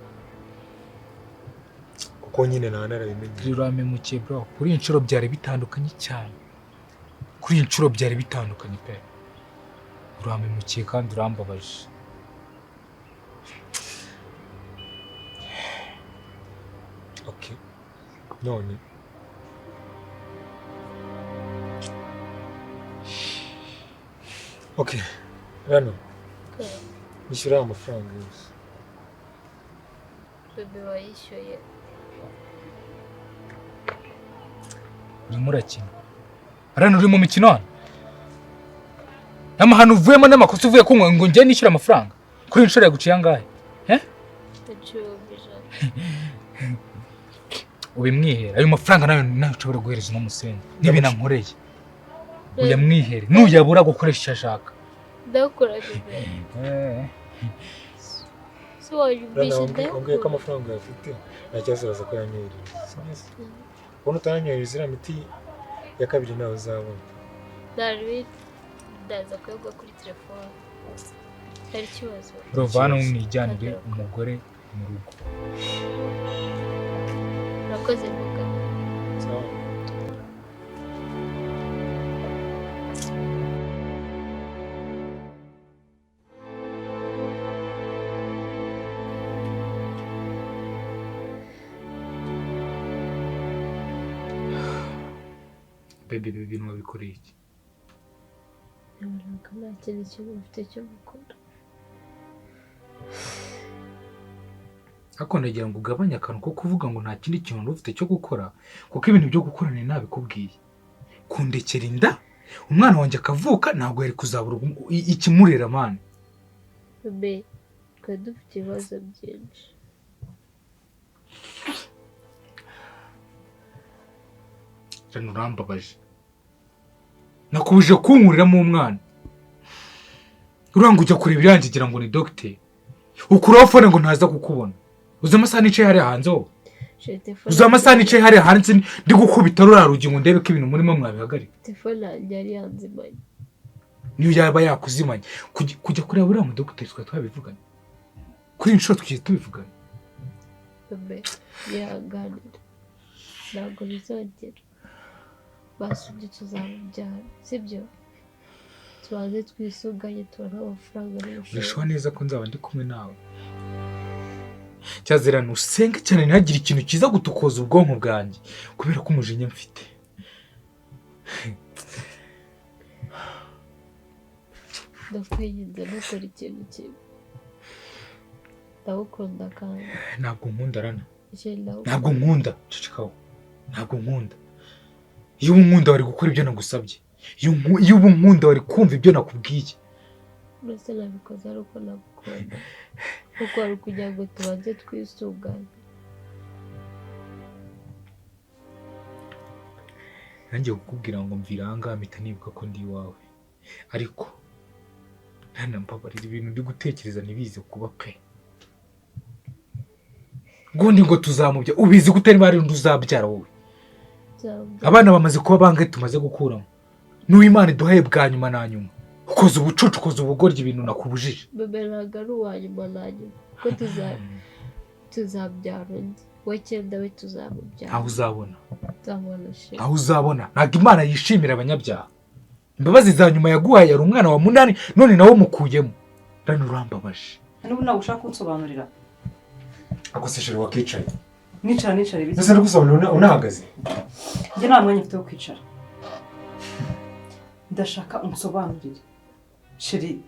Kuko nyine narabimenye. Riramemukiye bro. Kuri inshuro byari bitandukanye cyane. Kuri inshuro byari bitandukanye pe. Uramemukiye kandi urambabaje. Okay. None. Okay. Rano. Nishyura amafaranga yose. Bebe wayishyuye. Urimo urakina. Rano uri mu mikino hano? Amahano uvuyemo n'amakosa uvuye kunywa ngo njye nishyura amafaranga. Kuri inshuro yaguciye angahe? Ubimwihera. Ayo mafaranga nayo ushobora guhereza no musenyi. Nibi nankoreye. Uyamwihere. Nuyabura gukoresha ashaka. Ndakora bebe. So wayubishe ndakora. Ongeye ko amafaranga yafite nta kibazo baza ko yanyohereza. Ubona utanyohereza iriya miti ya kabiri nawe uzabona. David ndaza kuyagwa kuri telefone. Hari ikibazo. Rovana umwijyanire umugore mu rugo. Urakoze mvuga. Sawa. Baby ibintu wabikoreye iki? Ntabwo nta kintu kimwe mfite cyo gukora. Ariko ndagira ngo ugabanye akantu ko kuvuga ngo nta kindi kintu ufite cyo gukora kuko ibintu byo gukora ni nabikubwiye. Kundekera inda umwana wanjye akavuka ntabwo yari kuzabura ikimurera mani. Bebe twe dufite ibibazo byinshi. Rano urambabaje. Nakubuje kunkuriramo umwana. Uranga ujya kureba irangigira ngo ni docteur. Ukuraho phone ngo ntaza kukubona. Uzi amasaha nicaye hari hanze ho. Uzi amasaha nicaye hari hanze ndi gukubita rurarugi ngo ndebe ko ibintu murimo mwabihagarika. Telefone yari yanzimanye. Niyo yaba yakuzimanye. Kujya kureba uriya mu docteur twabivugana. Kuri inshuro tugiye tubivugana. Bebe yihanganire. Ntabwo bizongera. Basubye tuzamubyara. Sibyo? Tubanze twisuganye tubona amafaranga menshi. Urashobora neza ko nzaba ndi kumwe nawe. Cyazirana usenge cyane ntagire ikintu kiza gutukoza ubwonko bwanjye kubera ko umujinya mfite. Ndakwinginze ntukore ikintu kibi. Ndagukunda kandi. Ntabwo nkunda Rana. Ntabwo nkunda. Cecekaho. Ntabwo nkunda. Iyo unkunda wari gukora ibyo nagusabye. Iyo unkunda wari kumva ibyo nakubwiye. Mbese nabikoze ari uko nagukunda. Kuko wari kugira ngo tubanze twisuganye. Nanjye kukubwira ngo mvira ahangaha mpita nibuka ko ndi iwawe. Ariko Rana mbabarira ibintu ndi gutekereza ntibize kuba pe. Gundi ngo tuzamubya ubizi gutera bari nduzabyara wowe. Abana bamaze kuba bangahe tumaze gukuramo. N'Imana iduhaye bwa nyuma na nyuma. Ukoze ubucucu ukoze ubugoryi ibintu nakubujije. Bebe ntabwo ari uwa nyuma na nyuma. Ko tuzabyara undi. We cyenda we tuzamubyara. Aho uzabona. Uzabona she. Aho uzabona. Ntabwo Imana yishimira abanyabyaha. Imbabazi za nyuma yaguhaye ari umwana wa munani none nawe mukuyemo. Rano urambabaje. N'ubu nawe ushaka kunsobanurira. Akoseshere wakicaye. Nicara bizi. Nese ndagusobanurira unahagaze. Njye nta mwanya mfite wo kwicara. Ndashaka unsobanurire. Sheri.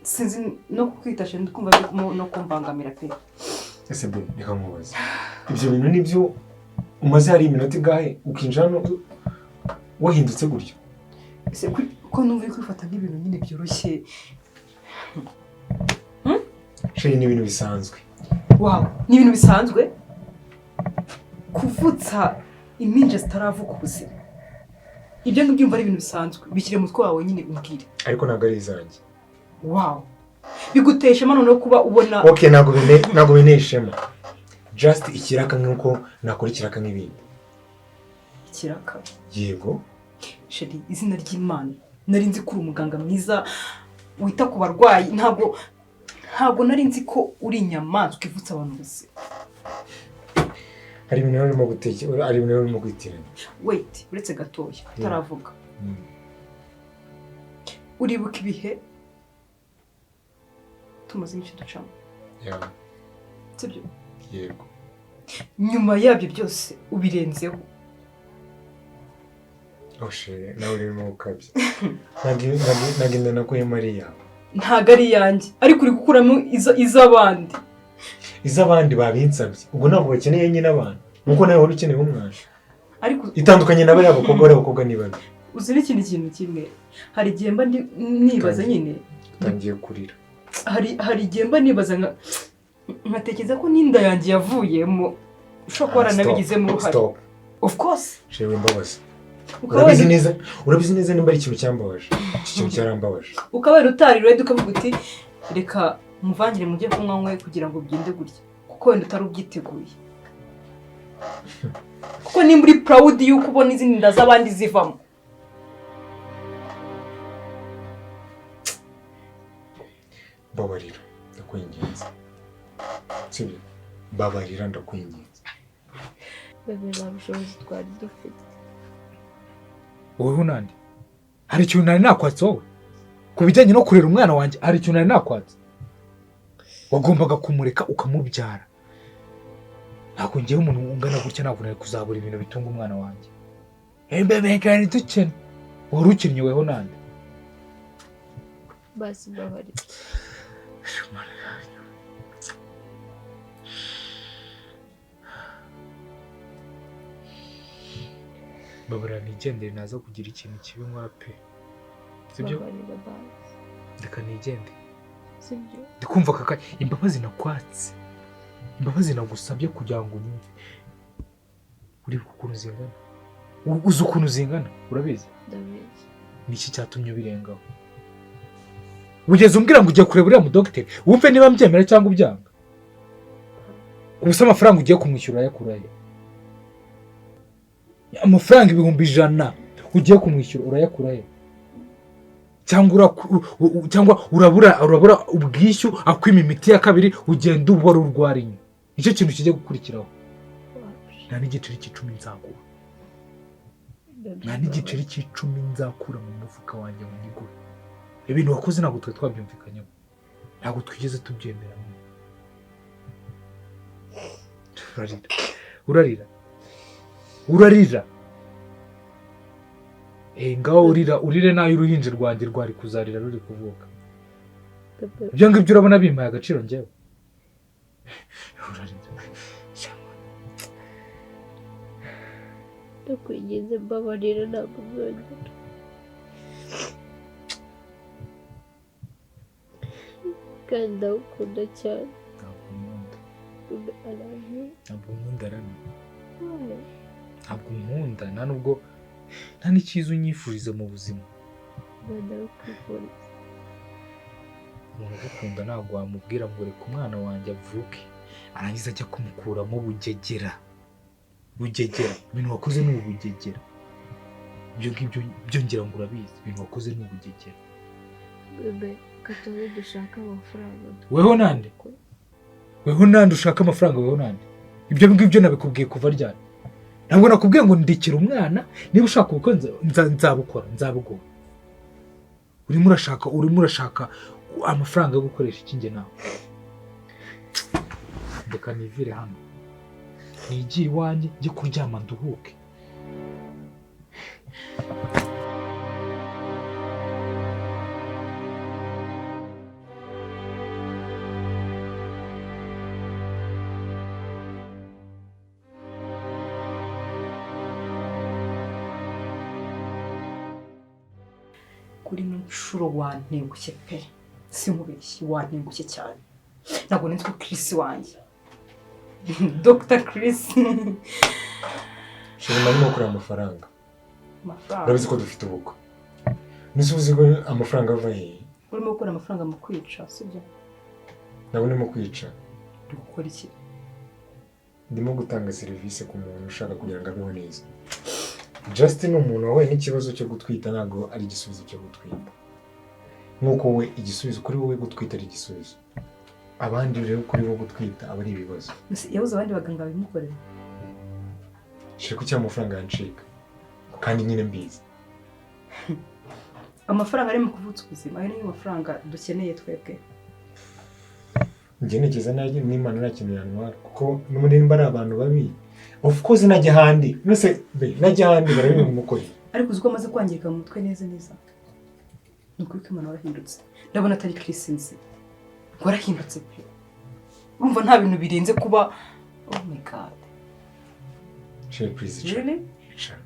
Sinzi no kukwita sheri ndikumva no kumbangamira pe. Ese reka nkubaze. Ibyo bintu nibyo umaze hari iminota ingahe ukinjira no wahindutse gutyo. ese ko numva uri kwifata nk'ibintu nyine byoroshye. Sheri ni ibintu bisanzwe. Wow, ni ibintu bisanzwe kuvutsa impinja zitaravuka ubuzima. Ibyo ngibyo umva ari ibintu bisanzwe, bikire mu mutwe wawe nyine umbwire. Ariko ntabwo ari izanjye. Wow, bigutesha mano no kuba ubona. Okay, ntabwo bineshema. Just ikiraka nk'uko nakora ikiraka nk'ibindi. Ikiraka? Yego. Sheri, izina ry'Imana, nari nzi ko uri umuganga mwiza wita ku barwayi, ntabwo nari nzi ko uri inyamaswa ivutsa abantu bose. Hari ibintu urimo gutekera, hari ibintu urimo kwitiranya. Wait, uretse gatoya, utaravuga. Uribuka ibihe tumaze iki ducamo? Yeah. Sibyo? Yego. Nyuma yabyo byose ubirenzeho. Sheri, nawe urimo gukabya. Nagenda nakuye Mariya. Ntago ari yanjye, ariko uri gukuramo iz'abandi. Iz'abandi babinsabye. Ubwo ntabwo bakeneye nyine abantu. Nuko nawe wari ukeneye umwana. Ariko itandukanye na bariya bakobwa ni babi. Uzi n'ikindi kintu kimwe. Hari igihe mba nibaza nyine. Tangiye kurira. Hari igihe mba nibaza nkatekereza ko n'inda yanjye yavuyemo. Ushobora kuba waranabigizemo uruhare. Stop. Of course. Sheri imbabazi. Urabizi neza nimba ari ikintu cyambabaje. Iki kintu cyarambabaje. Ukaba utari ready ukavuga uti reka muvangire mujye kunywa nkwe kugira ngo byinde gutya. Kuko wenda utari ubyiteguye. Kuko nimba uri proud yuko ubona izindi nda z'abandi zivamo. Babarira, ndakwinginze. Sibyo? Babarira ndakwinginze. Bebe nta bushobozi twari dufite. Wowe nandi? Hari ikintu nari nakwatse wowe? Ku bijyanye no kurera umwana wanjye, hari ikintu nari nakwatse? Wagombaga kumureka ukamubyara. Ntabwo ngiye umuntu ungana gutya ntabwo nari kuzabura ibintu bitunga umwana wanjye. Bebe kandi dukene. Wari ukennye weho nandi? Basi mbabarira. Babura nigendere naza kugira ikintu kibi nkora pe. Sibyo? Mbabarira basi. Reka nigende. Sibyo? Ndikumva kaka imbabazi nakwatse. Imbabazi nagusabye kugira ngo unyumve. Uri ukuntu zingana. Uzi ukuntu zingana, urabizi? Ndabizi. Niki cyatumye ubirengaho? Ugeze umbwira ngo ugiye kureba uriya mudogiteri, wumve niba mbyemera cyangwa ubyanga. Ubusa amafaranga ugiye kumwishyura yakurahe? Amafaranga 100,000 ugiye kumwishyura urayakurahe? Cyangwa urabura ubwishyu akwima imiti ya kabiri ugenda ubora urwarinyo. Nicyo kintu kijye gukurikiraho. Nta n'igiceri cy'10 nzakura. Nta n'igiceri cy'10 nzakura mu mufuka wanjye mu nigura. Ibintu wakoze ntabwo twe twabyumvikanyeho. Ntabwo twigeze tubyemera. Urarira. Ngaho urire nayo uruhinja rwanjye rwari kuzarira ruri kuvuka. Ibyo ngibyo urabona bimpaye agaciro njyewe. Urarira. Ndakwinginze mbabarira ntabwo nzongera. Kandi ndagukunda cyane. Ntabwo nkunda nta nubwo nta n'ikiza unyifuriza mu buzima. Ndakwifuriza. Umuntu ugukunda ntabwo wamubwira ngo reka umwana wanjye avuke arangiza ajya kumukuramo bugegera. Ibintu wakoze ni ubugegera. Ibyo ngibyo byongera ngo urabizi. Ibintu wakoze ni ubugegera. Bebe katawe dushaka amafaranga. Weho nande ushaka amafaranga weho nande? Ibyo ngibyo nabikubwiye kuva ryari? Ntabwo nakubwiye ngo ndikira umwana, niba ushaka ubukwe nzabukora. Urimo urashaka amafaranga yo gukoresha iki nawe? Ndeka nivire hano. Nigiye iwanjye njye kuryama nduhuke. kuri n'inshuro wantengushye pe sinkubeshye wantengushye cyane ntabwo nzi ko Chris wanjye Dr. Chris shirima arimo gukora amafaranga urabizi ko dufite ubukwe nisubize ko amafaranga ava hehe urimo gukora amafaranga mu kwica sibyo nabo ndimo kwica uri gukora iki ndimo gutanga serivisi ku muntu ushaka kugira ngo abeho neza Justin ni umuntu wahuye n'ikibazo cyo gutwita ntabwo ari igisubizo cyo gutwita nk'uko we igisubizo kuri wowe gutwita ari igisubizo abandi rero kuri bo gutwita aba ari ibibazo yabuze abandi baganga babimukorera shira ku cy'amafaranga yancika kandi nyine mbizi amafaranga ari mu kuvutsa ubuzima ayo niyo mafaranga dukeneye twebwe njye ntekereza n'Imana ntakintu yantwara kuko n'umuremba ari abantu babi of course najya ahandi mbese najya ahandi barabimukorera ariko uzi ko amaze kwangirika mu mutwe neza ni ukuri ko Imana warahindutse ndabona atari Chris nzi warahindutse pe umva nta bintu birenze kuba oh my god share please really icara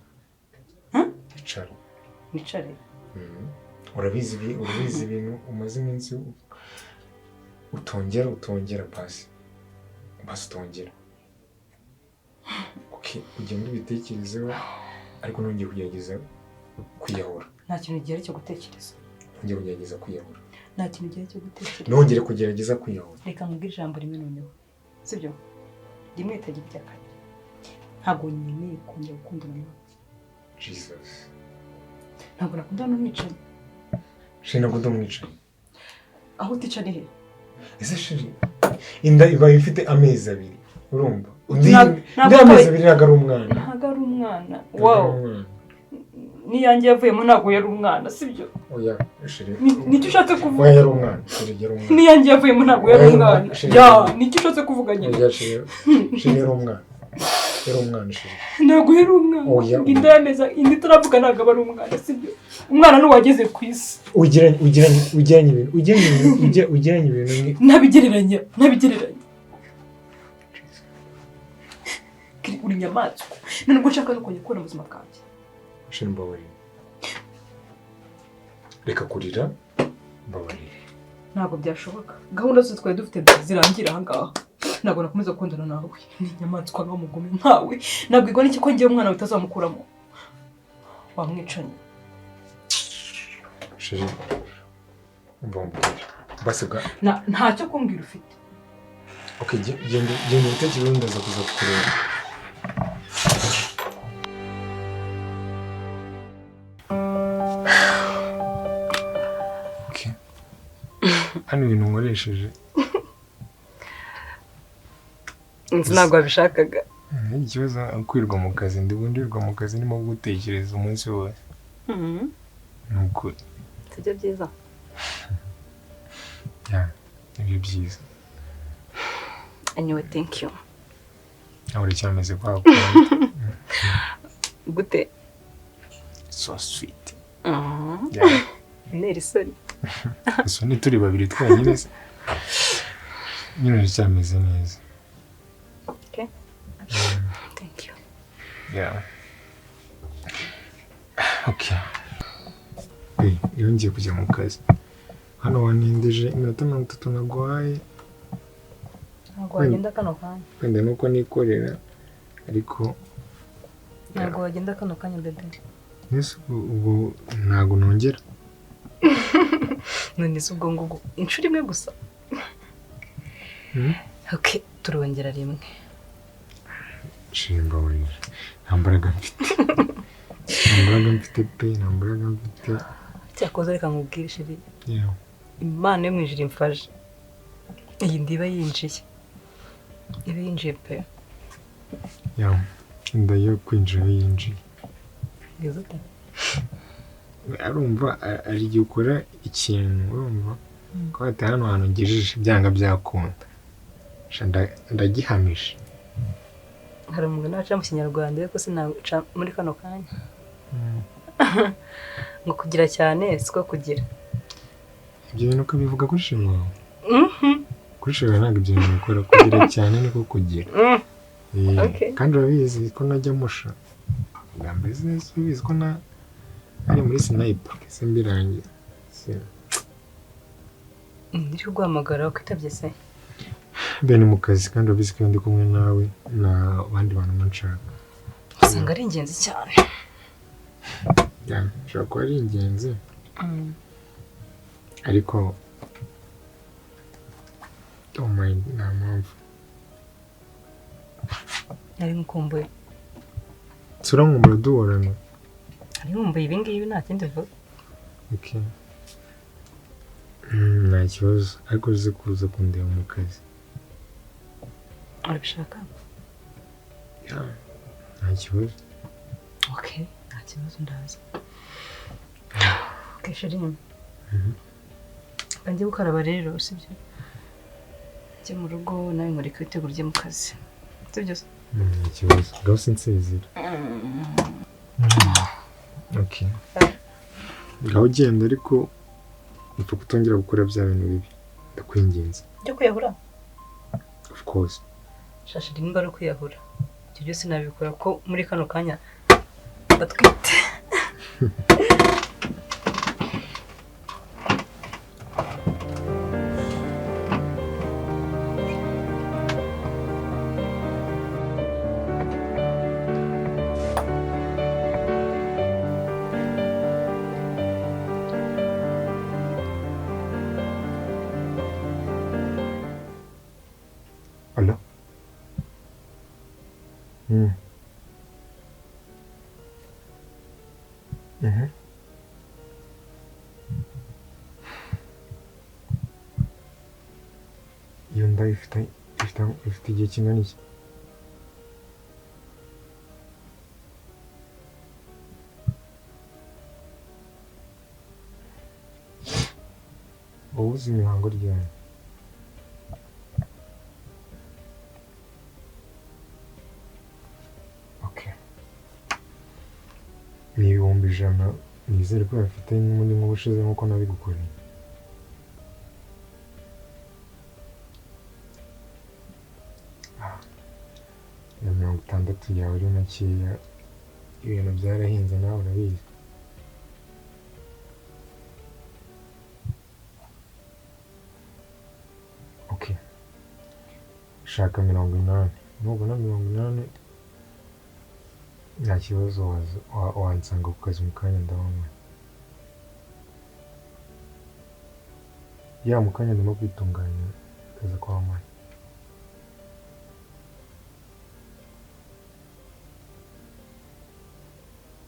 nicare urabizi ibintu umaze iminsi utongera basi utongera okay ugenda ubitekerezeho ariko nongeye kugerageza kwiyahura nta kintu gihari cyo gutekereza nongeye kugerageza kwiyahura nta kintu gihari cyo gutekereza nongere kugerageza kwiyahura reka nkubwire ijambo rimwe noneho sibyo rimwe itagira irya kabiri ntabwo nkeneye kongera gukundana nawe Jesus ntabwo nakundana n'umwicanyi shina ntabwo ndumwicanyi aho utica ni he ese shiri inda iba ifite amezi abiri urumva amezi abiri ntabwo ari umwana wow niyanjye yavuyemo ntabwo yari umwana sibyo oya shiri nicyo ushatse kuvuga oya yari umwana shiri yari umwana niyanjye yavuyemo ntabwo yari umwana ya nicyo ushatse kuvuga nyine oya shiri yari umwana shiri ntabwo yari umwana inda yameza indi turavuga ntabwo aba ari umwana sibyo umwana n'uwageze ku isi ugereranya ibintu ntabigereranya uri inyamaswa nubwo nshaka no kongera kubona ubuzima bwanjye shiri mbabarira reka kurira mbabarira ntabwo byashoboka gahunda zose twari dufite zirangira aha ngaha ntabwo nakomeza gukundana nawe ni inyamaswa n'umugome nkawe nabwirwa n'iki ko ngiye umwana bitazamukuramo wamwicanye shiri mbambwira basi bwa ntacyo kumbwira ufite okay genda ubitekerezo ndaza kuza kukureba okay hano ibintu nkoresheje inzu ntabwo wabishakaga ikibazo kwirwa mu kazi ndibundirwa mu kazi ndimo gutekereza umunsi wose ni ukuri sibyo byiza nibyo byiza anyway thank you aho uracyameze kwa gute so sweet neri soni isoni turi babiri twenyine se nyine uracyameze neza okay thank you okay iyo ngiye kujya mu kazi hano wanendeje iminota 30 naguhaye ntabwo wagenda kano kanya wenda nuko nikorera ariko ntabwo wagenda kano kanya bebe nese ubwo ntabwo nongera none se ubwo ngugu inshuro imwe gusa okay turongera rimwe shimba wewe nta mbaraga mfite pe nta mbaraga mfite cyakoze reka nkubwire shiri Imana yo mwijira imfashe iyi ndiba yinjiye iba yinjiye pe inda yo kwinjira yinjiye ngeze arumva ari igihe ukora ikintu urumva ko hati hano hantu ngejeje byanga byakunda ndagihamisha hari umuntu waca mu kinyarwanda ariko sinaca muri kano kanya ngo kugira cyane siko kugira ibyo bintu ukabivuga kuri shema wawe kuri shema ntabwo ibyo bintu ukora kugira cyane niko kugira kandi urabizi ko najya musha mbese ubizi ko ari muri sniper simbirangiye. Ndi kuguhamagara ukitabye se. Ben mu kazi kandi ubizi ko ndi kumwe nawe na bandi bantu manshaka. Usanga ari ingenzi cyane. Ya, shaka ko ari ingenzi. Ariko oh my nta mpamvu. Nari nkumbuye. Turankumbuye duhorana. Nari nkumbuye ibi ngibi nta kindi vuba. Okay. Nta kibazo ariko uzi kuza kundeba mu kazi. Urabishaka? Ya, nta kibazo. Okay, nta kibazo ndaza. Okay, Shirima. Kanjye gukaraba rero sibyo? Njye mu rugo nawe muri kwitegura ujye mu kazi. Sibyo? Nta kibazo. Gaho sinsezera. Okay. Gaho genda ariko upfa kutongera gukora bya bintu bibi. Ndakwinginze. Byo kwiyahura? Of course. Shashiri nimba ari kwiyahura. Ibyo byose nabikora ko muri kano kanya batwite. Hola. Iyo nda ifite igihe kingana iki? Wowe uzi imihango ryawe? Okay. Ni 100,000 nizere ko bafite n'ubundi nk'ubushize nk'uko nabigukoreye. Na 60 yawe ari makeya, ibintu byarahinze nawe urabizi. Okay. Shaka 80. Nubona 80 nta kibazo wansanga ku kazi mu kanya ndabona. Ya mu kanya ndimo kwitunganya kaza kwa mama.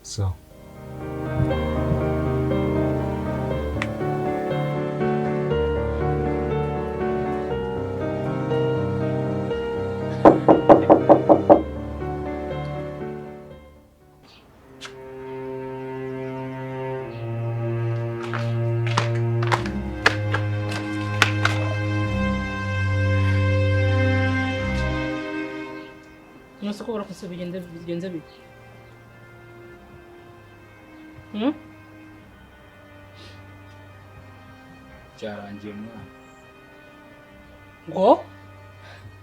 So. Nose ko barakose bigenze biki? Cyarangiye mwana. Ngo?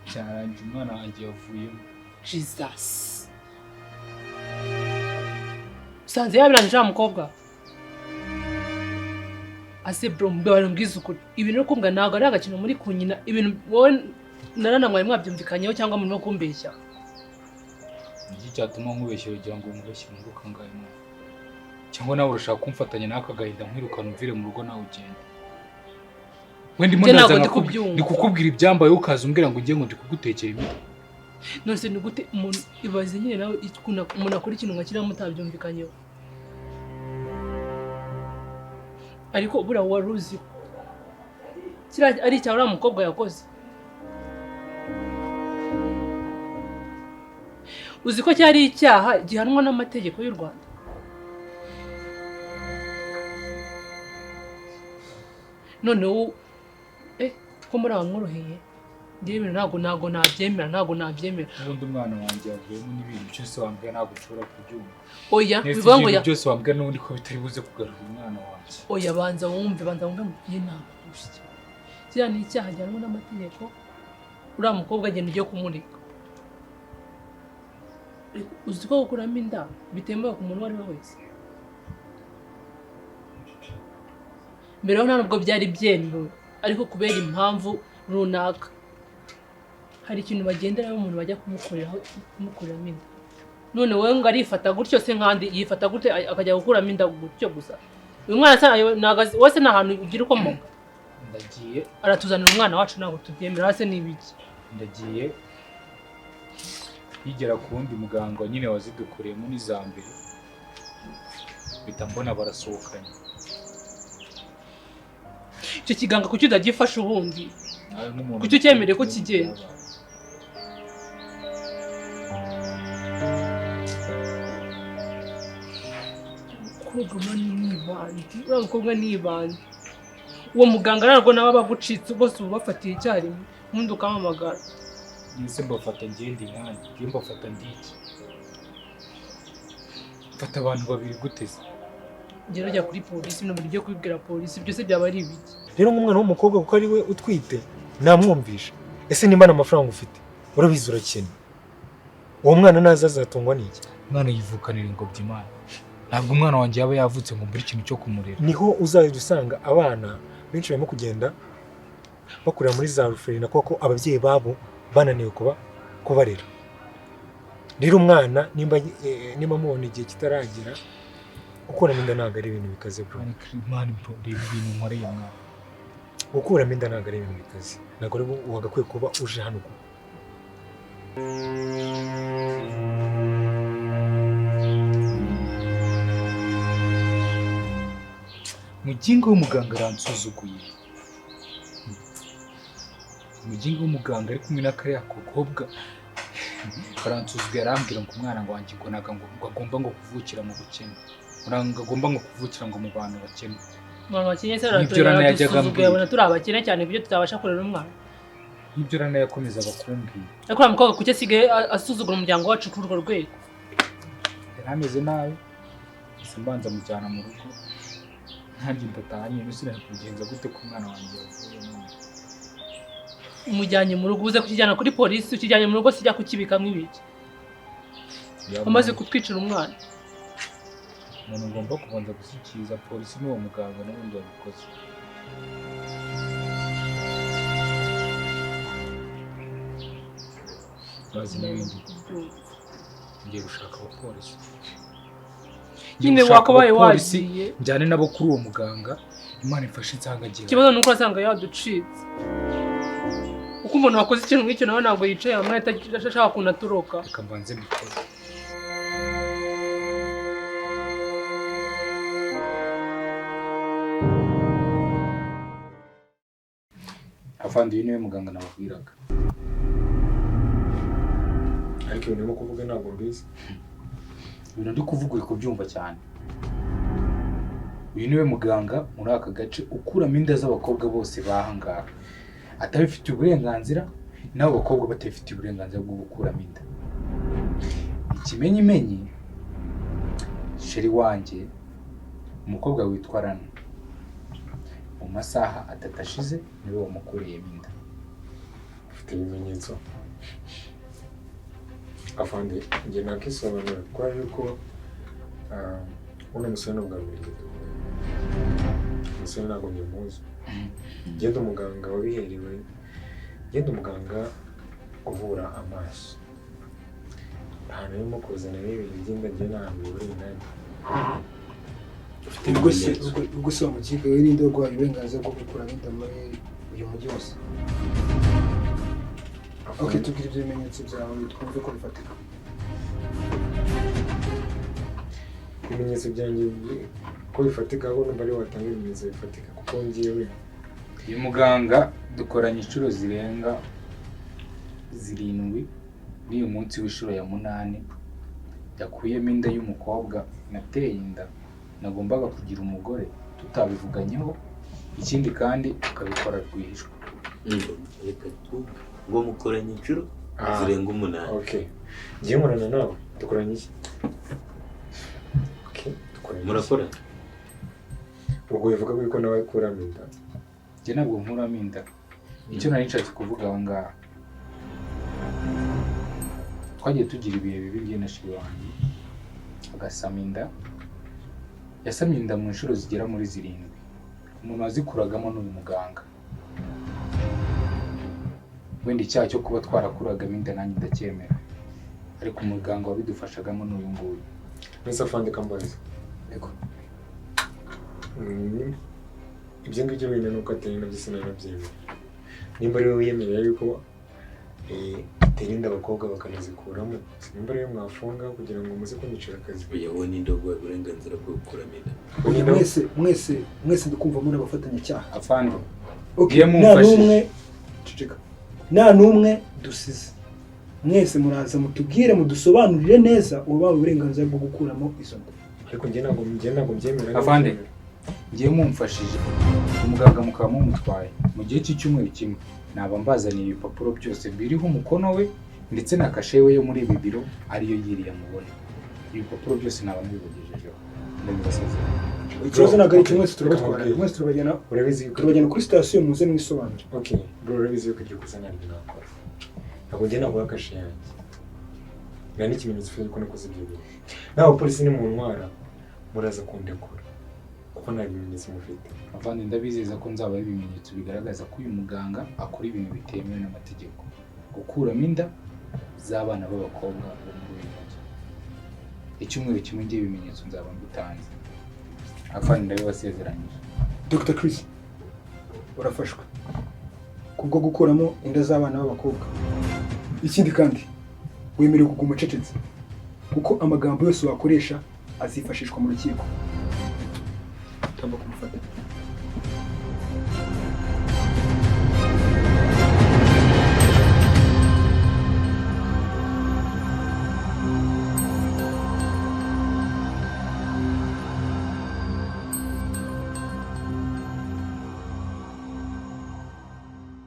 Cyarangiye umwana wanjye yavuyemo. Jesus. Usanze yabirangije wa mukobwa? Ase bro mbara mbwiza ukuri. Ibintu no kumbwa ntago ari agakino muri kunyina. Ibintu wowe naranamwaye mwabyumvikanyeho cyangwa muri no kumbeshya. Iki cyatuma nkubeshyira kugira ngo umubeshye mu rugo kangahe mwana. Cyangwa nawe urashaka kumfatanya n'aka gahinda nkwirukana umvire mu rugo nawe ugende. We ndimo ndaza ndi kukubwira ibyambaye ukaza umbwira ngo ugiye ngo ndi kugutekera imiti. Nose ni gute umuntu ibaze nyine nawe umuntu akora ikintu nkakira mutabyumvikanyeho. Ariko bura waruzi kira ari cyawe uriya mukobwa yakoze. Uzi ko cyari icyaha gihanwa n'amategeko y'u Rwanda. None ko muri abamworoheye ngiye ibintu ntago nabyemera. Ubundi umwana wanjye yavuyemo n'ibintu cyose wambwira ntabwo ushobora kubyumva. Oya bivuga ngo byose wambwira n'ubundi ko bitari buze kugarura umwana wanjye. Oya banza wumve mugiye ntabwo gushya. Kiriya ni icyaha gihanwa n'amategeko. Uriya mukobwa agenda ugiye kumurika. Uzi ko gukuramo inda bitemewe ku muntu uwo ari we wese. mbere ho nta nubwo byari byemewe ariko kubera impamvu runaka hari ikintu bagenderaho umuntu bajya kumukuramo inda none wowe ngo arifata gutyo se nkandi yifata gute akajya gukuramo inda gutyo gusa uyu mwana wese nta hantu ugira ukomoka ndagiye aratuzanira umwana wacu ntabwo tubyemera hase n'ibiki ndagiye yigera ku wundi muganga nyine wazidukuriyemo n'iza mbere bita mbona barasohokanye icyo kiganga kuki utagifasha ubundi kuki ucyemereye ko kigenda umukobwa ni ibandi uwo muganga ntabwo nawe aba agucitse bose uba ubafatiye icyarimwe ubundi ukampamagara nise mbafata ngende inkange iyo mbafata ndiki mfata abantu babiri guteze ngera ujya kuri polisi no buri byo kubibwira polisi byose byaba ari ibiki rero nk'umwana w'umukobwa kuko ari we utwite namwumvisha ese nimba n'amafaranga ufite urabizi urakena uwo mwana naza azatungwa n'iki umwana yivukanira ingobyi imana ntabwo umwana wanjye yaba yavutse ngo mbure ikintu cyo kumurera niho uzajya usanga abana benshi barimo kugenda bakurira muri za ruferina kuko ababyeyi babo bananiwe kubarera rero umwana nimba mubona igihe kitaragera gukuramo inda ntabwo ari ibintu bikaze bro mani bro reba ibintu nkoreye mwana gukuramo inda ntabwo ari ibintu bikaze ntabwo rero wagakwiye kuba uje hano mugingo w'umuganga aransuzuguye mugingo w'umuganga ari kumwe n'akariya kobwa baransuzuguye arambwira ngo umwana wanjye ngo ntabwo agomba ngo kuvukira mu bukene ntabwo agomba ngo kuvukira ngo mu bantu bakene abantu bakennye se baradusuzuguye abona turi abakene cyane ku buryo tutabasha kurera umwana n'ibyo rana yakomezaga kumbwira ariko uriya mukobwa kuki asigaye asuzugura umuryango wacu kuri urwo rwego yari ameze nabi gusa mbanza mujyana mu rugo ntabwo ndatahanye nusubira kubigenza gute ku mwana wanjye yavuye none umujyanye mu rugo uze kukijyana kuri polisi ukijyanye mu rugo sijya kukibikamo ibiki umaze kutwicira umwana umuntu ngomba kubanza gushyikiriza polisi n'uwo muganga n'ubundi wabikoze bazi n'ibindi ngiye gushaka abapolisi nyine wakabaye wagiye njyane nabo kuri uwo muganga imana ifashe insangagira ikibazo ni uko asanga yaducitse uko umuntu wakoze ikintu nk'icyo nawe ntabwo yicaye hamwe ashaka ukuntu atoroka reka mbanze mbikore afande uyu niwe muganga nababwiraga ariko ibintu urimo kuvuga ntabwo mbizi ibintu ndi kuvuga uri kubyumva cyane uyu niwe muganga muri aka gace ukuramo inda z'abakobwa bose bahangaha atabifitiye uburenganzira n'abo bakobwa batabifitiye uburenganzira bwo gukuramo inda ikimenyimenyi sheri wanjye umukobwa witwa Rana mu masaha 3 ashize niwe wamukuriyemo inda ufite ibimenyetso afande njye nakisobanura kwa yuko uno musore n'ubwa mbere umusore ntabwo nyamuzi genda umuganga wabiherewe genda umuganga uvura amaso ahantu arimo kuzana n'ibintu by'inda njye ntabwo bibura inani ubwo se amakipe we n'indi urwaye uburenganzira bwo gukuramo inda muri uyu mujyi wose ok tubwire ibyo bimenyetso byawe twumve ko bifatika ibimenyetso byanjye ko bifatika ahubwo numva ari watanga ibimenyetso bifatika kuko ngiyewe uyu muganga dukoranye inshuro zirenga 7 n'uyu munsi w'inshuro ya 8 yakuyemo inda y'umukobwa nateye inda nagombaga kugira umugore tutabivuganyeho ikindi kandi tukabikora rwihishwa reka ngo mukoranye inshuro zirenga 8 okay ngiye murana nawe dukoranye iki okay dukoranye murakora ubwo bivuga ko nawe kuramo inda njye ntabwo nkuramo inda icyo nari nshatse kuvuga aha ngaha twagiye tugira ibihe bibi njye na shiri wanjye agasama inda yasamye inda mu nshuro zigera muri 7 umuntu wazikuragamo ni uyu muganga. Wenda icyaha cyo kuba twarakuragamo inda nanjye ndacyemera, ariko umuganga wabidufashagamo ni uyu nguyu. Mbese afande kambaza. Yego. Ibyo ngibyo wenda nuko atari nabyo sinanabyemera. Nimba ari wowe wiyemerera yuko atera inda abakobwa bakanazikuramo, nimba ari we mwafunga kugira ngo muze kunyicira akazi. Oya, wowe ninde waguha uburenganzira bwo gukuramo inda? Mwese ndikumva muri abafatanyacyaha. Afande, Okay, nta n'umwe dusize. Mwese muraza mutubwire mudusobanurire neza ubaha uburenganzira bwo gukuramo izo nda. Ariko njye ntabwo mbyemera. Afande, ngiye mumfashije umuganga mukaba mumutwaye mu gihe cy'icyumweru kimwe, naba mbazaniye ibipapuro byose biriho umukono we ndetse na kashe we yo muri ibi biro ariyo yiriye mubona. Ibipapuro byose naba mbibugejejeho, ndabibasezeranya. Ikibazo ntabwo ari kimwe turabatwara. Mwese turabajyana kuri sitasiyo muze mwisobanure. Okay, bro, urabizi yuko igihe ukusa ntabwo nakora. Ntabwo njye naguha kashe yanjye. Nta n'ikimenyetso ufite ko nakoze ibyo bintu. Nawe polisi ni mu ntwara muraza kundekura kuko nta bimenyetso mufite. Afande, ndabizeza ko nzabaha ibimenyetso bigaragaza ko uyu muganga akora ibintu bitemewe n'amategeko, gukuramo inda z'abana b'abakobwa bo muri uyu mujyi. Icyumweru kimwe ngiye ibimenyetso nzaba mbitanze. Afande, ndabibasezeranyije. Dr. Chris, urafashwe kubwo gukuramo inda z'abana b'abakobwa. Ikindi kandi wemerewe kuguma ucecetse kuko amagambo yose wakoresha azifashishwa mu rukiko. Tugomba kumufata.